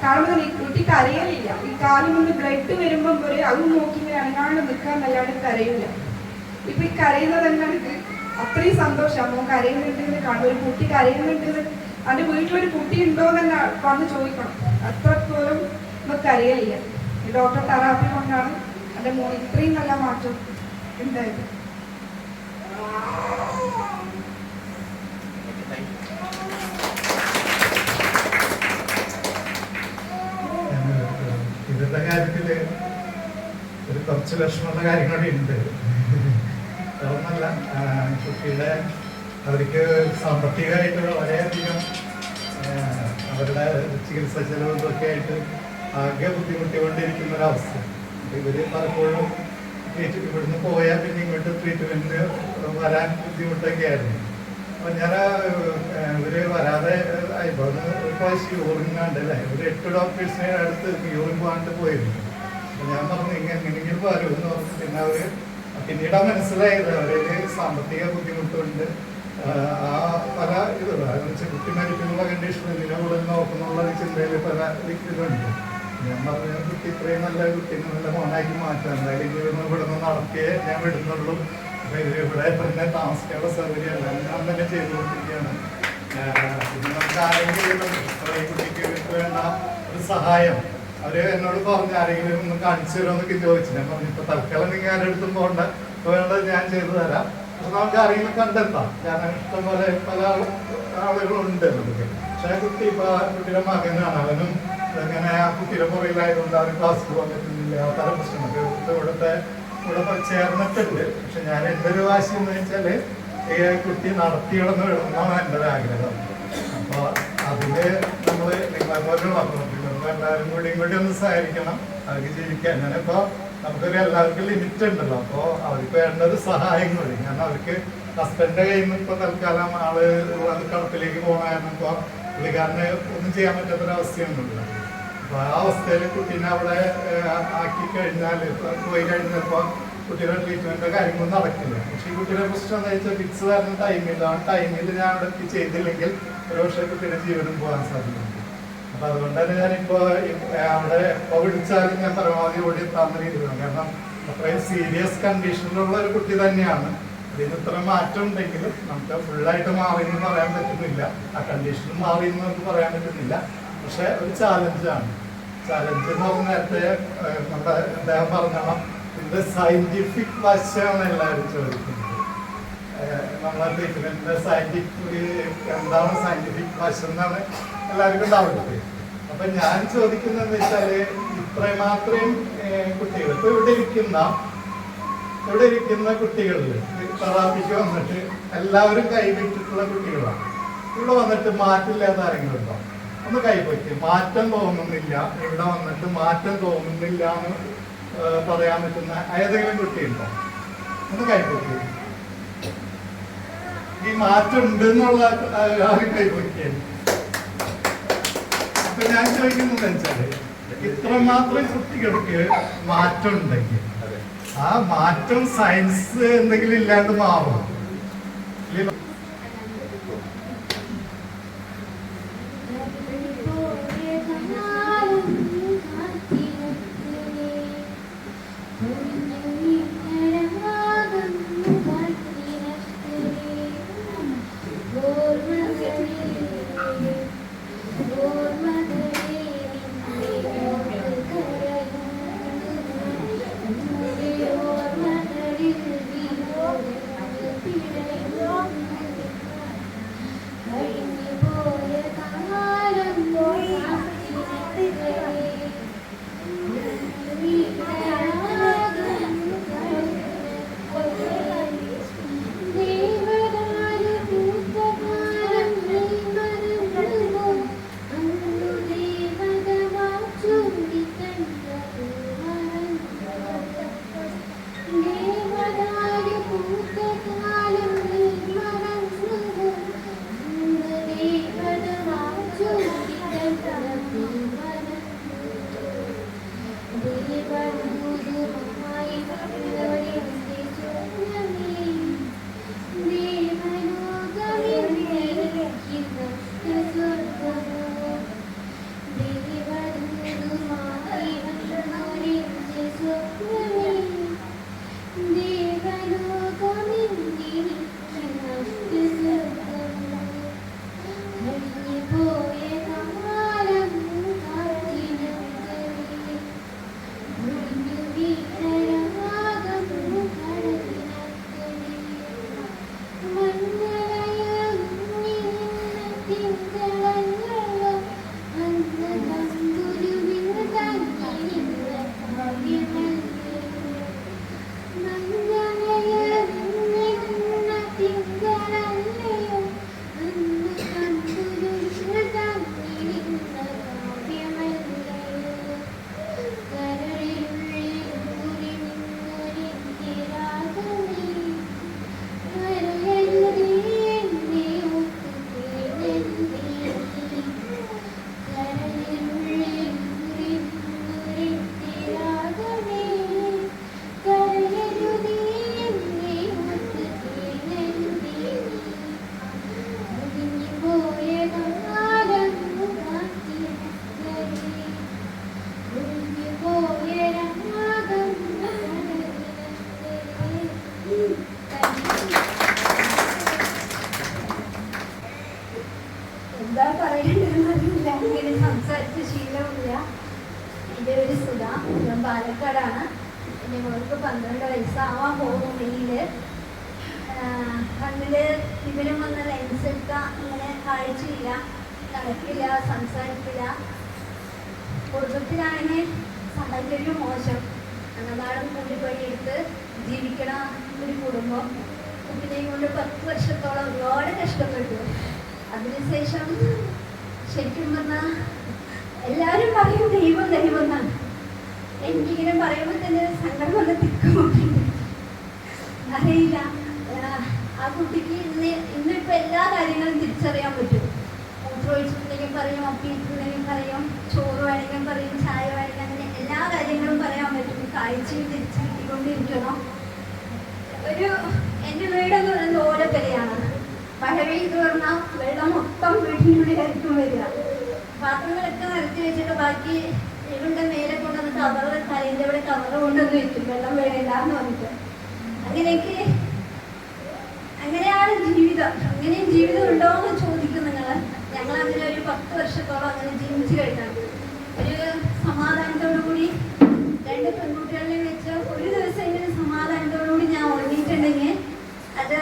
Speaker 7: കാണുമ്പോൾ ഈ കുട്ടിക്ക് അറിയലില്ല. ഈ കാലിൽ നിന്ന് ബ്ലഡ് വരുമ്പം പോലെ അതും നോക്കി ഇങ്ങനെ അനങ്ങാണ്ട് നിൽക്കാന്നല്ലാണ്ട് കരയില്ല. ഇപ്പൊ ഈ കരയുന്നത് തന്നെയാണ് ഇത് അത്രയും സന്തോഷം. മോൻ കരയുന്നുണ്ടെന്ന് കാണും. ഒരു കുട്ടി കരയുന്നുണ്ടെന്ന് അതിന്റെ വീട്ടിലൊരു കുട്ടി ഉണ്ടോ എന്ന് തന്നെ വന്ന് ചോദിക്കണം. അത്രത്തോളം നമുക്ക് അറിയലില്ല. ഈ ഡോക്ടർ തെറാപ്പി കൊണ്ടാണ് എൻ്റെ മോൻ ഇത്രയും നല്ല മാറ്റം ഉണ്ടായത്.
Speaker 1: ഇതിന്റെ കാര്യത്തില് ഒരു കുറച്ച് വിഷമമുള്ള കാര്യങ്ങളൊക്കെ ഉണ്ട്. അതൊന്നല്ല, കുട്ടിയുടെ അവർക്ക് സാമ്പത്തികമായിട്ട് വളരെയധികം അവരുടെ ചികിത്സാ ചെലവൊക്കെ ആയിട്ട് ആകെ ബുദ്ധിമുട്ടിക്കൊണ്ടിരിക്കുന്ന ഒരവസ്ഥ. ഇവര് പലപ്പോഴും ഇവിടുന്ന് പോയാൽ പിന്നെ ഇങ്ങോട്ട് ട്രീറ്റ്മെന്റിന് വരാൻ ബുദ്ധിമുട്ടൊക്കെ ആയിരുന്നു. അപ്പൊ ഞാൻ ഇവര് വരാതെ യൂറിനാണ്ടല്ലേ ഒരു 8 ഡോക്ടേഴ്സിനെ അടുത്ത് യൂറിൻ പോകാണ്ട് പോയിരുന്നു. അപ്പൊ ഞാൻ പറഞ്ഞു എങ്ങനെയെങ്കിലും വരുമെന്ന് പറഞ്ഞു. പിന്നെ അവര് പിന്നീട് മനസ്സിലായത് അവർക്ക് സാമ്പത്തിക ബുദ്ധിമുട്ടുണ്ട്. ആ പല കുട്ടി മരിക്കുന്ന കണ്ടീഷൻ ഇതിനെ കൂടെ നോക്കുന്നുള്ള ചിന്തയിൽ പല ഇതുണ്ട്. ഞാൻ പറഞ്ഞു കുട്ടി ഇത്രയും നല്ല കുട്ടീനെ നല്ല മോനാക്കി മാറ്റാം, എന്തായാലും ഇവിടെ നിന്ന് നടത്തിയേ ഞാൻ വിടുന്നുള്ളൂ. അപ്പൊ ഇവിടെ തന്നെ താമസിക്കാനുള്ള സൗകര്യം എല്ലാം ഞാൻ തന്നെ ചെയ്തുകൊണ്ടിരിക്കുകയാണ്. പിന്നെ നമുക്ക് ആരെങ്കിലും കുട്ടിക്ക് വേണ്ട ഒരു സഹായം അവര് എന്നോട് പറഞ്ഞു ആരെങ്കിലും ഒന്ന് കാണിച്ചു തരുമെന്നൊക്കെ ചോദിച്ചു. ഞാൻ പറഞ്ഞു ഇപ്പൊ തൽക്കാലം നിങ്ങൾ ആരുടെ അടുത്തും പോകണ്ട, ഇപ്പൊ വേണ്ടത് ഞാൻ ചെയ്തു തരാം. പക്ഷെ നമുക്ക് ആരെങ്കിലും കണ്ടെത്താം. കാരണം ഇഷ്ടംപോലെ പല ആളുകളുണ്ട് നമുക്ക്. പക്ഷെ കുട്ടി ഇപ്പൊ കുട്ടിയുടെ മകനാണ്, അവനും അങ്ങനെ ആ കുട്ടിയുടെ പുറയിലായതുകൊണ്ട് അവന് ക്ലാസ് പോകാൻ പറ്റുന്നില്ല. പല പ്രശ്നങ്ങൾ ഇവിടുത്തെ കൂടെ ചേർന്നിട്ടുണ്ട്. പക്ഷെ ഞാൻ എൻ്റെ ഒരു വാശി എന്ന് വെച്ചാല് ഈ കുട്ടി നടത്തിയിടന്ന് വിടണമെന്നാണ് എൻ്റെ ഒരു ആഗ്രഹം. അപ്പൊ അതില് നമ്മള് നിങ്ങളെ പോലുള്ള എല്ലാവരും കൂടി ഒന്ന് സഹകരിക്കണം അവർക്ക് ജീവിക്കാൻ. ഞാനിപ്പോ നമുക്കൊരു എല്ലാവർക്കും ലിമിറ്റ് ഉണ്ടല്ലോ. അപ്പൊ അവർക്ക് വേണ്ട ഒരു സഹായം കൂടി. കാരണം അവർക്ക് ഹസ്ബൻഡിന്റെ കയ്യിൽ നിന്ന് ഇപ്പൊ തൽക്കാലം ആള് കളത്തിലേക്ക് പോകണ കാരണം ഇപ്പൊ പുള്ളിക്കാരന് ഒന്നും ചെയ്യാൻ പറ്റാത്തൊരവസ്ഥയൊന്നുമില്ല. അപ്പൊ ആ അവസ്ഥയിൽ കുട്ടീനെ അവിടെ ആക്കി കഴിഞ്ഞാൽ പോയി കഴിഞ്ഞപ്പോ കുട്ടിയുടെ ട്രീറ്റ്മെന്റ് കാര്യങ്ങളൊന്നും നടക്കില്ല. പക്ഷെ ഈ കുട്ടിയുടെ പ്രശ്നം എന്താ വെച്ചാൽ ഫിക്സ് വരുന്ന ടൈമില്ല. ആ ടൈമിൽ ഞാൻ അവിടെ ചെയ്തില്ലെങ്കിൽ ഒരു പക്ഷേ കുട്ടിയുടെ ജീവനും പോകാൻ സാധിക്കും. അപ്പൊ അതുകൊണ്ട് തന്നെ ഞാനിപ്പോ അവിടെ എപ്പോ വിളിച്ചാലും ഞാൻ പരമാവധി ഓടി എത്താവുന്ന രീതിയിലാണ്. കാരണം അത്രയും സീരിയസ് കണ്ടീഷനിലുള്ള ഒരു കുട്ടി തന്നെയാണ്. അതിന് ഇത്ര മാറ്റം ഉണ്ടെങ്കിലും നമുക്ക് ഫുള്ളായിട്ട് മാറി എന്ന് പറയാൻ പറ്റുന്നില്ല. ആ കണ്ടീഷൻ മാറി എന്ന് നമുക്ക് പറയാൻ പറ്റുന്നില്ല. പക്ഷെ ഒരു ചാലഞ്ചാണ്. ചാലഞ്ച് എന്ന് പറഞ്ഞ നേരത്തെ നമ്മുടെ അദ്ദേഹം പറഞ്ഞോളാം, ഇതിന്റെ സയന്റിഫിക് വശമാണ് എല്ലാവരും ചോദിക്കുന്നത്. നമ്മളെ ട്രീറ്റ്മെന്റിന്റെ എന്താണ് സയന്റിഫിക് വശം എന്നാണ് എല്ലാവർക്കും ഡൗട്ട്. അപ്പൊ ഞാൻ ചോദിക്കുന്നതെന്ന് വെച്ചാല് ഇത്രമാത്രം കുട്ടികൾ ഇപ്പൊ ഇവിടെ ഇരിക്കുന്ന കുട്ടികളിൽ തെറാപ്പിക്ക് വന്നിട്ട് എല്ലാവരും കൈവിട്ടിട്ടുള്ള കുട്ടികളാണ്. ഇവിടെ വന്നിട്ട് മാറ്റില്ലാത്ത ആരെങ്കിലും ഉണ്ടോ? ഒന്ന് കൈവയ്ക്കും. മാറ്റം തോന്നുന്നില്ല, ഇവിടെ വന്നിട്ട് മാറ്റം തോന്നുന്നില്ല എന്ന് പറയാൻ പറ്റുന്ന ഏതെങ്കിലും കുട്ടിയുണ്ടോ? ഒന്ന് കൈവയ്ക്കും. ഈ മാറ്റം ഉണ്ട് എന്നുള്ള ആരും കൈവയ്ക്കാൻ. അപ്പൊ ഞാൻ ചോദിക്കുന്നത് വെച്ചാല് ഇത്രമാത്രം കുട്ടികൾക്ക് മാറ്റം ഉണ്ടെങ്കിൽ ആ മാറ്റം സയൻസ് എന്തെങ്കിലും ഇല്ലാണ്ട് മാറും.
Speaker 4: പാലക്കാടാണ്. എൻ്റെ മോൾക്ക് 12 വയസ്സാവാൻ പോകുന്നു മെയില്. കണ്ണില് ഇവരും വന്ന ലെൻസ് എടുക്കാൻ ഇങ്ങനെ കാഴ്ചയില്ല, നടക്കില്ല, സംസാരിക്കില്ല. കുടുംബത്തിലാണെങ്കിൽ സാഹചര്യം മോശം, അന്നനാടും കൂടിപ്പണി എടുത്ത് ജീവിക്കണ ഒരു കുടുംബം. കുട്ടിനെയും കൊണ്ട് 10 വർഷത്തോളം ഒരുപാട് കഷ്ടപ്പെട്ടു. അതിനുശേഷം ശരിക്കും പറഞ്ഞാൽ എല്ലാവരും പറയും ദൈവം ദൈവം എന്നാണ്. എനിക്കിങ്ങനെ പറയുമ്പോൾ തന്നെ സങ്കടം കൊണ്ട് തിക്കുമുട്ടുണ്ട്. അറിയില്ല, ആ കുട്ടിക്ക് ഇന്നിപ്പോൾ എല്ലാ കാര്യങ്ങളും തിരിച്ചറിയാൻ പറ്റും. മൂത്രമൊഴിച്ചിട്ടുണ്ടെങ്കിൽ പറയും, അപ്പിയിട്ടുണ്ടെങ്കിൽ പറയും, ചോറ് വേണമെങ്കിൽ പറയും, ചായ വേണമെങ്കിൽ, അങ്ങനെ എല്ലാ കാര്യങ്ങളും പറയാൻ പറ്റും. കാഴ്ചയും തിരിച്ച് കിട്ടിക്കൊണ്ടിരിക്കണം. എൻ്റെ വീടെന്ന് പറയുന്നത് ഓലപ്പരയാണ്. മഴ പെയ്ത് പറഞ്ഞാൽ വെള്ളം മൊത്തം വീട്ടിനുള്ളിലായിരിക്കും വരിക. പാത്രങ്ങളൊക്കെ നിരത്തി വെച്ചിട്ട് ബാക്കി ഇവളുടെ മേലെ കൊണ്ടുവന്ന് കവറ്, തലേൻ്റെ ഇവിടെ കവറ് കൊണ്ടുവന്ന് വെക്കും, വെള്ളം വേണ്ടാന്ന് പറഞ്ഞിട്ട്. അങ്ങനെയാണ് ജീവിതം. അങ്ങനെയും ജീവിതം ഉണ്ടോ എന്ന് ചോദിക്കും നിങ്ങൾ. ഞങ്ങൾ അങ്ങനെ ഒരു 10 വർഷത്തോളം അങ്ങനെ ജീവിച്ചു കഴിഞ്ഞാൽ ഒരു സമാധാനത്തോടു കൂടി 2 പെൺകുട്ടികളെ വെച്ച് ഒരു ദിവസം ഇങ്ങനെ സമാധാനത്തോടു കൂടി ഞാൻ ഉറങ്ങിയിട്ടുണ്ടെങ്കിൽ അത്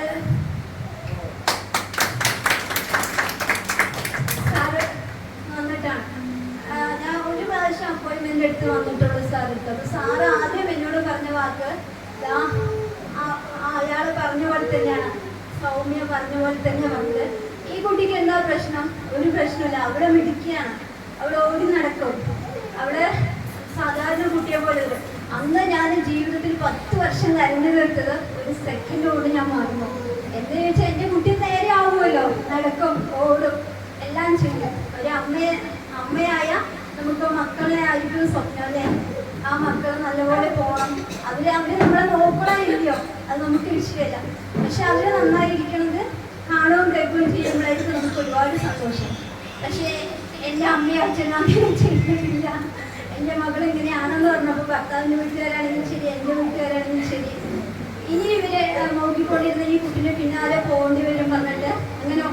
Speaker 4: സാറ് വന്നിട്ടാണ്. ഞാൻ ഒരു പ്രാവശ്യം അപ്പോയിൻമെൻ്റ് എടുത്ത് വന്നിട്ടുള്ളൂ സാറിട്ട്. അപ്പോൾ സാറ് ആദ്യം എന്നോട് പറഞ്ഞ വാക്ക് അയാൾ പറഞ്ഞ പോലെ തന്നെയാണ്, സൗമ്യ പറഞ്ഞ പോലെ തന്നെ പറഞ്ഞത്. ഈ കുട്ടിക്ക് എന്താ പ്രശ്നം? ഒരു പ്രശ്നമില്ല, അവിടെ മിടുക്കിയാണ്, അവിടെ ഓടി നടക്കും, അവിടെ സാധാരണ കുട്ടിയെ പോലെ വരും. അന്ന് ഞാൻ ജീവിതത്തിൽ 10 വർഷം കരഞ്ഞു തീർത്തത് ഒരു സെക്കൻഡ് കൊണ്ട് ഞാൻ മറന്നു. എന്ന് ചോദിച്ചാൽ എൻ്റെ കുട്ടി നേരെ ആവുമല്ലോ, നടക്കും, ഓടും, എല്ലാം ചെയ്യും. ഒരു അമ്മയായ നമുക്ക് മക്കളെ ആയിരിക്കും സ്വപ്നം അല്ലേ? ആ മക്കൾ നല്ലപോലെ പോകണം, അവര് നമ്മളെ നോക്കണമില്ലയോ, അത് നമുക്ക് വിഷയമല്ല. പക്ഷെ അവര് നന്നായിരിക്കണത് കാണുകയും കേൾക്കുകയും ചെയ്യുമ്പോഴായിരിക്കും നമുക്ക് ഒരുപാട് സന്തോഷം. പക്ഷേ എൻ്റെ അമ്മയും അച്ഛനും അങ്ങനെ ചെയ്തിട്ടില്ല. എൻ്റെ മകൾ ഇങ്ങനെയാണെന്ന് പറഞ്ഞപ്പോൾ ഭർത്താവിൻ്റെ വീട്ടുകാരാണെങ്കിലും ശരി, എൻ്റെ വീട്ടുകാരാണെങ്കിലും ശരി, ഇനി ഇവരെ നോക്കിക്കൊണ്ടിരുന്ന ഈ കുട്ടിനെ പിന്നാലെ പോകേണ്ടി വരും പറഞ്ഞിട്ട് അങ്ങനെ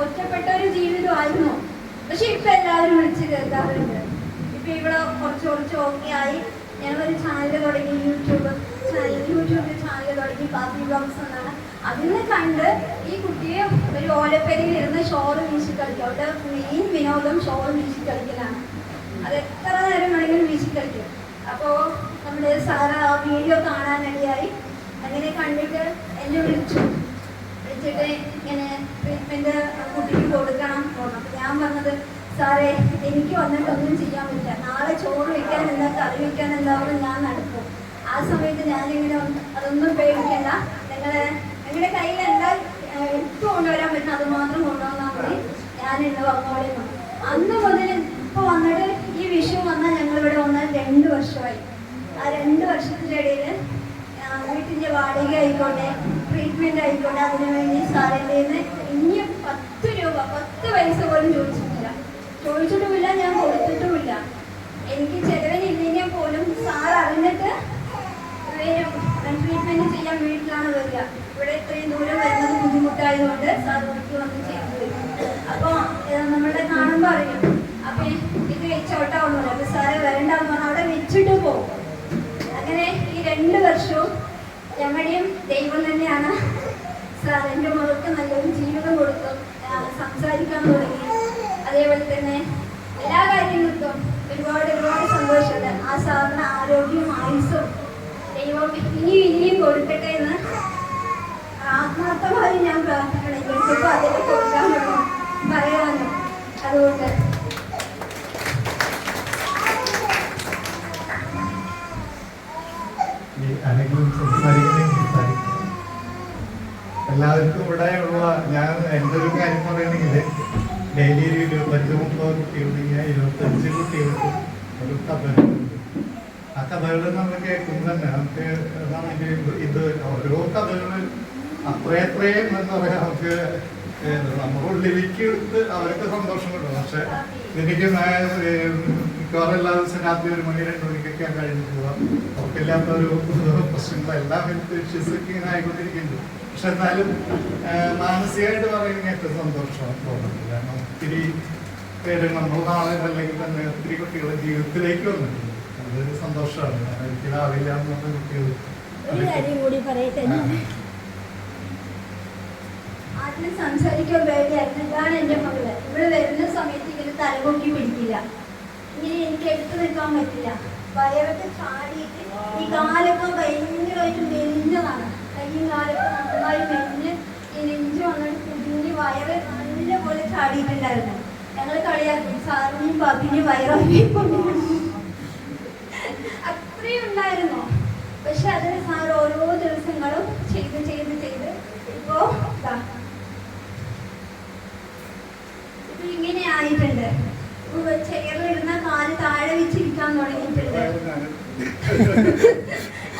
Speaker 4: ഒറ്റപ്പെട്ട ഒരു ജീവിതമായിരുന്നു. പക്ഷെ ഇപ്പം എല്ലാവരും വിളിച്ച് കേൾക്കാറുണ്ട്. ഇപ്പം ഇവിടെ കുറച്ച് ഓക്കെ ആയി. ഞങ്ങളൊരു ചാനൽ തുടങ്ങി, യൂട്യൂബ് ചാനൽ തുടങ്ങി, പാപ്പി ബ്ലോഗ്സ് എന്നാണ്. അതിന് കണ്ട് ഈ കുട്ടിയെ ഒരു ഓലപ്പരയിൽ ഇരുന്ന് ഷോറ് വീശി കളിക്കും. അവിടെ മെയിൻ വിനോദം ഷോറ് വീശി കളിക്കലാണ്. അത് എത്ര നേരം വേണമെങ്കിലും വീശി കളിക്കും. അപ്പോൾ നമ്മുടെ സാറ് ആ വീഡിയോ കാണാനിടയായി. അങ്ങനെ കണ്ടിട്ട് എന്നെ വിളിച്ചിട്ട് ഇങ്ങനെ ട്രീറ്റ്മെൻറ്റ് കുട്ടിക്ക് കൊടുക്കണം. അപ്പോൾ ഞാൻ പറഞ്ഞത്, സാറേ എനിക്ക് വന്നിട്ടൊന്നും ചെയ്യാൻ പറ്റില്ല, നാളെ ചോറ് വയ്ക്കാൻ എന്താ കറി വയ്ക്കാൻ എന്തായാലും ഞാൻ നടക്കും. ആ സമയത്ത് ഞാനിങ്ങനെ അതൊന്നും പേടിക്കണ്ട, നിങ്ങളുടെ കയ്യിൽ എന്താ എടുത്തു കൊണ്ടുവരാൻ പറ്റും അത് മാത്രം കൊണ്ടുവന്നാൽ മതി, ഞാനുണ്ട് വന്നോളെ. അന്ന് മുതൽ ഇപ്പോൾ വന്നിട്ട് ഈ വിഷു വന്നാൽ ഞങ്ങളിവിടെ വന്നാൽ 2 വർഷമായി. ആ 2 വർഷത്തിനിടയിൽ വീട്ടിൻ്റെ വാടക ആയിക്കോട്ടെ, ട്രീറ്റ്മെൻറ്റ് ആയിക്കോട്ടെ, അതിനുവേണ്ടി സാറിൻ്റെ ഇനി 10 രൂപ 10 പൈസ പോലും ചോദിച്ചിട്ടുമില്ല, ഞാൻ കൊടുത്തിട്ടുമില്ല. എനിക്ക് ചെലവിനില്ലെങ്കിൽ പോലും സാർ അറിഞ്ഞിട്ട് ട്രീറ്റ്മെൻറ്റ് ചെയ്യാൻ വീട്ടിലാണ് വരിക. ഇവിടെ ഇത്രയും ദൂരം വരുന്നത് ബുദ്ധിമുട്ടായതുകൊണ്ട് സാർ വീട്ടിൽ വന്ന് ചെയ്തു തരും. അപ്പോൾ നമ്മളുടെ കാണുമ്പോൾ അറിയും, അപ്പം ഇത് വെച്ചോട്ടാവുന്നില്ല, അപ്പോൾ സാറ് വരണ്ടാന്ന് പറഞ്ഞാൽ അവിടെ വെച്ചിട്ട് പോകും. അങ്ങനെ ഈ 2 വർഷവും ഞങ്ങളുടെയും ദൈവം തന്നെയാണ് സാർ എൻ്റെ മകൾക്ക് നല്ലൊരു ജീവിതം കൊടുത്തു, സംസാരിക്കാൻ തുടങ്ങി. അതേപോലെ തന്നെ എല്ലാ കാര്യങ്ങൾക്കും ഒരുപാട് സന്തോഷമുണ്ട്. ആ സാറിന് ആരോഗ്യവും ആയുസ്സും ദൈവം ഇനിയും കൊടുക്കട്ടെ എന്ന് ആത്മാർത്ഥമായി ഞാൻ പ്രാർത്ഥിക്കണം. എനിക്കിപ്പോൾ അതിനെ കൊടുക്കാനോ പറയാനോ. അതുകൊണ്ട്
Speaker 1: എല്ലാവർക്കും ഇവിടെ ഉള്ള ഞാൻ എൻ്റെ ഒരു കാര്യം പറയുകയാണെങ്കിൽ ഡെയിലി ഒരു 25-30 കുട്ടികളുണ്ടെങ്കിൽ 25 കുട്ടികൾക്കും ഒരു കഥകളുണ്ട്. ആ കഥകൾ നമ്മൾ കേൾക്കുമ്പോൾ തന്നെ നമുക്ക് ഇത് ഓരോ കഥകൾ അത്രയും എന്താ പറയുക, നമുക്ക് നമ്മുടെ ഉള്ളിലേക്ക് എടുത്ത് അവർക്ക് സന്തോഷം കിട്ടും. പക്ഷെ എനിക്ക് മിക്കവാറും എല്ലാ ദിവസവും രാത്രി 1 മണി 2 മണിക്കൊക്കെ കഴിഞ്ഞ് പോവാം. അവർക്കില്ലാത്ത ഒരു പ്രശ്നങ്ങൾ എല്ലാ ഹെൽത്ത് ഇഷ്യൂസൊക്കെ ഇങ്ങനെ ആയിക്കൊണ്ടിരിക്കുന്നുണ്ട്. പക്ഷെ എന്നാലും മാനസികമായിട്ട് പറയുന്നത് ഏറ്റവും സന്തോഷമാണ് തോന്നുന്നത്. കാരണം ഒത്തിരി പേര് നമ്മൾ നാളെ അല്ലെങ്കിൽ തന്നെ ഒത്തിരി കുട്ടികളുടെ ജീവിതത്തിലേക്ക് വന്നിട്ടുണ്ട്. അതൊരു സന്തോഷമാണ്. ഞാൻ ഒരിക്കലും ആവില്ല എന്ന് പറഞ്ഞ കുട്ടികൾ.
Speaker 8: ഒരു കാര്യം കൂടി പറയട്ടെ. ആദ്യം സംസാരിക്കാൻ പേടിയായിരുന്നു. ഇതാണ് എൻ്റെ മകള്. ഇവിടെ വരുന്ന സമയത്ത് ഇങ്ങനെ തലപൊക്കി പിടിക്കില്ല, ഇങ്ങനെ എനിക്ക് എടുത്തു നിൽക്കാൻ പറ്റില്ല. വയറൊക്കെ ചാടിയിട്ട് ഈ കാലൊക്കെ ഭയങ്കരമായിട്ട് മെലിഞ്ഞതാണ്. കൈയും കാലൊക്കെ നന്നായി മെലിഞ്ഞ് ഈ നെഞ്ച് വന്നിട്ട് കുഞ്ഞി വയറ് നല്ലപോലെ ചാടിയിട്ടുണ്ടായിരുന്നു. ഞങ്ങൾ കളിയാക്കും, സാറിനും പാപ്പിനും അത്രയും ഉണ്ടായിരുന്നു. പക്ഷെ അതിന് സാർ ഓരോ ദിവസങ്ങളും ചെയ്ത് ചെയ്ത് ചെയ്ത് ഇപ്പോ ഇങ്ങനെ ആയിട്ടുണ്ട്. ചെയറിലിരുന്ന കാല് താഴെ വെച്ചിരിക്കാൻ തുടങ്ങിയിട്ടുണ്ട്.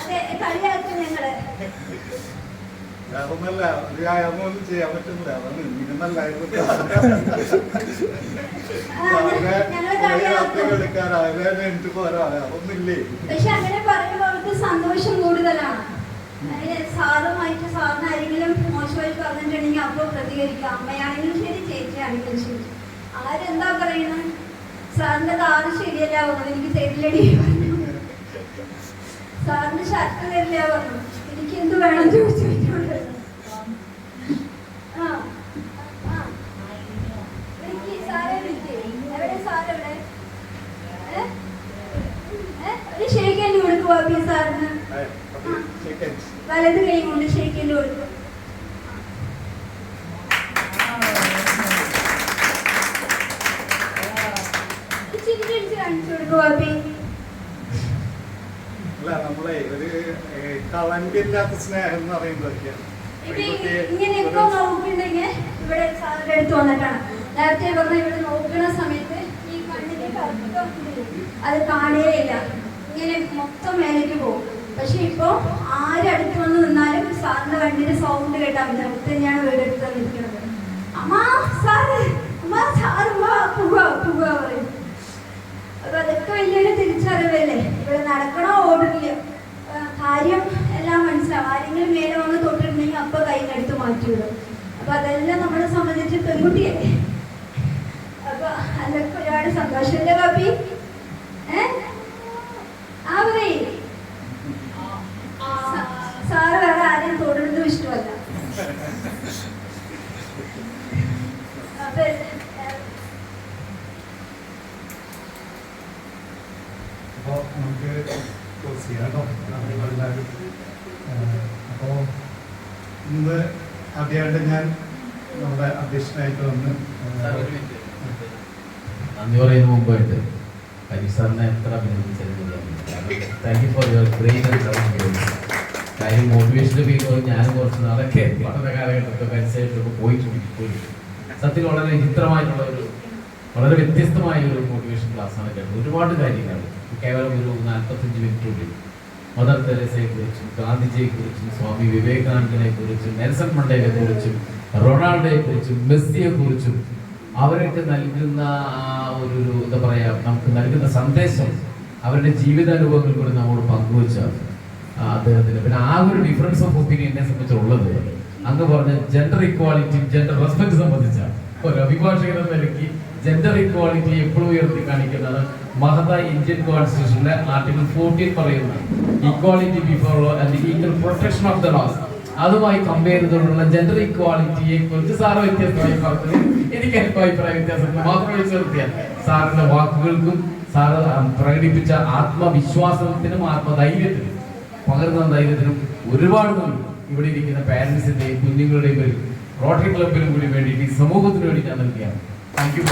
Speaker 8: അതെ, കളിയാക്കും ഞങ്ങള്.
Speaker 1: വേറൊന്നല്ല, ഒരു വ്യായാമമൊന്നും ചെയ്യാൻ പറ്റുന്നില്ല. അതാണ് ഇങ്ങനല്ലായിരുന്നു എടുക്കാനായിട്ട് പോരാ, അതൊന്നില്ലേ.
Speaker 8: പക്ഷെ അങ്ങനെ പറയുമ്പോൾ അവർക്ക് സന്തോഷം കൂടുതലാണ്. സാറുമായിട്ട് സാറിന് ആരെങ്കിലും മോശമായിട്ട് പറഞ്ഞിട്ടുണ്ടെങ്കിൽ അപ്പോൾ പ്രതികരിക്കുക. അമ്മയാണെങ്കിലും ശരി, ചേച്ചിയാണെങ്കിലും ശരി. ആരെന്താ പറയുന്നത്? സാറിന്റെ കാറ് ശരിയല്ല പറഞ്ഞു, എനിക്ക് തരില്ലടി പറഞ്ഞു. സാറിന്റെ ഷർട്ട് തരില്ല പറഞ്ഞു, എനിക്ക് എന്ത് വേണം ചോദിച്ചു. സാറെ വിളിക്കേ, എവിടെ സാറെവിടെ? ഒരു ഷേക്കൻഡ് കൊടുക്കുക ബാബി സാറിന്. വലത് കൈ കൊണ്ട് ഷേക്കൻഡ് കൊടുക്കും.
Speaker 1: അല്ല, നമ്മളെ ഒരു കളങ്കില്ലാത്ത സ്നേഹം എന്ന് പറയുന്നതൊക്കെയാണ്.
Speaker 8: ഇങ്ങനെ ഇപ്പൊ നോക്കുന്നുണ്ടെങ്കിൽ ഇവിടെ സാറിന്റെ അടുത്ത് വന്നിട്ടാണ് നേരത്തെ പറഞ്ഞ ഇവിടെ നോക്കുന്ന സമയത്ത് ഈ കണ്ണിന്റെ കറുപ്പം അത് കാണുകയില്ല, ഇങ്ങനെ മൊത്തം മേലേക്ക് പോകും. പക്ഷെ ഇപ്പൊ ആരടുത്ത് വന്ന് നിന്നാലും സാറിന്റെ കണ്ണിന്റെ സൗണ്ട് കേട്ടാൽ മതി. അടുത്ത് തന്നെയാണ് വീടെടുത്ത് നിൽക്കുന്നത്. അമ്മ സാറ്, അമ്മ സാറ് പുക പറയും. അപ്പൊ അതൊക്കെ വലിയൊരു തിരിച്ചറിവല്ലേ. ഇവിടെ നടക്കണോ ഓടുന്നില്ല, കാര്യം എല്ലാം മനസ്സിലാവും. ആരെങ്കിലും മേലെ വന്ന് തൊട്ടിട്ടുണ്ടെങ്കിൽ അപ്പൊ കയ്യിലെടുത്ത് മാറ്റിവിടും. അപ്പൊ അതെല്ലാം നമ്മളെ സംബന്ധിച്ച് പെൺകുട്ടിയല്ലേ. അപ്പൊ അതൊക്കെ ഒരുപാട് സന്തോഷമല്ലേ ബാബി? പറയേ സാറ് വേറെ ആരെയും തൊടുന്നതും ഇഷ്ടമല്ല. അപ്പൊ
Speaker 1: അപ്പോൾ നമുക്ക് ക്ലോസ് ചെയ്യാം കേട്ടോ. എല്ലാവരും അപ്പോൾ ഇന്ന് ആദ്യമായിട്ട് ഞാൻ നമ്മുടെ അധ്യക്ഷനായിട്ട് വന്ന്
Speaker 2: നന്ദി പറയുന്ന മുമ്പായിട്ട് ഹരീഷ് സാറിനെ എത്ര അഭിനന്ദിച്ചത്. Thank you for your great കാര്യം മോട്ടിവേഷൻ്റെ പേര് ഞാനും കുറച്ച് നാളൊക്കെ പഠന കാലഘട്ടത്തിൽ പരിസരത്തൊക്കെ പോയി. സത്യത്തിൽ വളരെ വിചിത്രമായിട്ടുള്ള വളരെ വ്യത്യസ്തമായ ഒരു മോട്ടിവേഷൻ ക്ലാസ്സാണ് കേട്ടത്. ഒരുപാട് കാര്യങ്ങൾ കേവലം ഒരു 45 മിനിറ്റുള്ളിൽ മദർ തെരേസയെ കുറിച്ചും ഗാന്ധിജിയെ കുറിച്ചും സ്വാമി വിവേകാനന്ദനെ കുറിച്ചും നെൽസൺ മണ്ടേലയെ കുറിച്ചും റൊണാൾഡോയെ കുറിച്ചും മെസ്സിയെ കുറിച്ചും അവരൊക്കെ നൽകുന്ന ഒരു എന്താ പറയാ, നമുക്ക് നൽകുന്ന സന്ദേശം അവരുടെ ജീവിതാനുഭവങ്ങൾ കൂടി നമ്മോട് പങ്കുവെച്ചാൽ അദ്ദേഹത്തിന് പിന്നെ ആ ഒരു ഡിഫറൻസ് ഓഫ് ഒപ്പീനിയൻ എന്നെ സംബന്ധിച്ചുള്ളത് അങ്ങ് പറഞ്ഞ ജെൻഡർ ഇക്വാളിറ്റി ജെൻഡർ റെസ്പെക്ട് സംബന്ധിച്ച ഒരു അഭിഭാഷകൻ എന്ന നിലയ്ക്ക് ജെൻഡർ ഇക്വാളിറ്റി എപ്പോഴും ഉയർത്തി കാണിക്കുന്നതാണ് മഹത്തായ ഇന്ത്യൻ കോൺസ്റ്റിറ്റ്യൂഷനിലെ ആർട്ടിക്കിൾ 14 പറയുന്ന equality before law and equal protection of the laws. അതുമായി കമ്പയർ ചെയ്തുകൊണ്ടുള്ള ജെൻഡർ ഇക്വാളിറ്റിയെ കുറിച്ച് സാറ് വ്യത്യസ്തമായി പറഞ്ഞത് എനിക്ക് എന്റെ അഭിപ്രായ വ്യത്യാസങ്ങൾ മാത്രമേ ചേർത്തിയാൽ സാറിന്റെ വാക്കുകൾക്കും സാറ് പ്രകടിപ്പിച്ച ആത്മവിശ്വാസത്തിനും ആത്മധൈര്യത്തിനും പകർന്ന ധൈര്യത്തിനും ഒരുപാട് നന്ദി. ഇവിടെ ഇരിക്കുന്ന പാരന്റ്സിന്റെയും കുഞ്ഞുങ്ങളുടെയും റോട്ടറി ക്ലബിനും കൂടി വേണ്ടിയിട്ട് ഈ സമൂഹത്തിന് വേണ്ടി ഞാൻ നൽകിയാണ്. Thank you.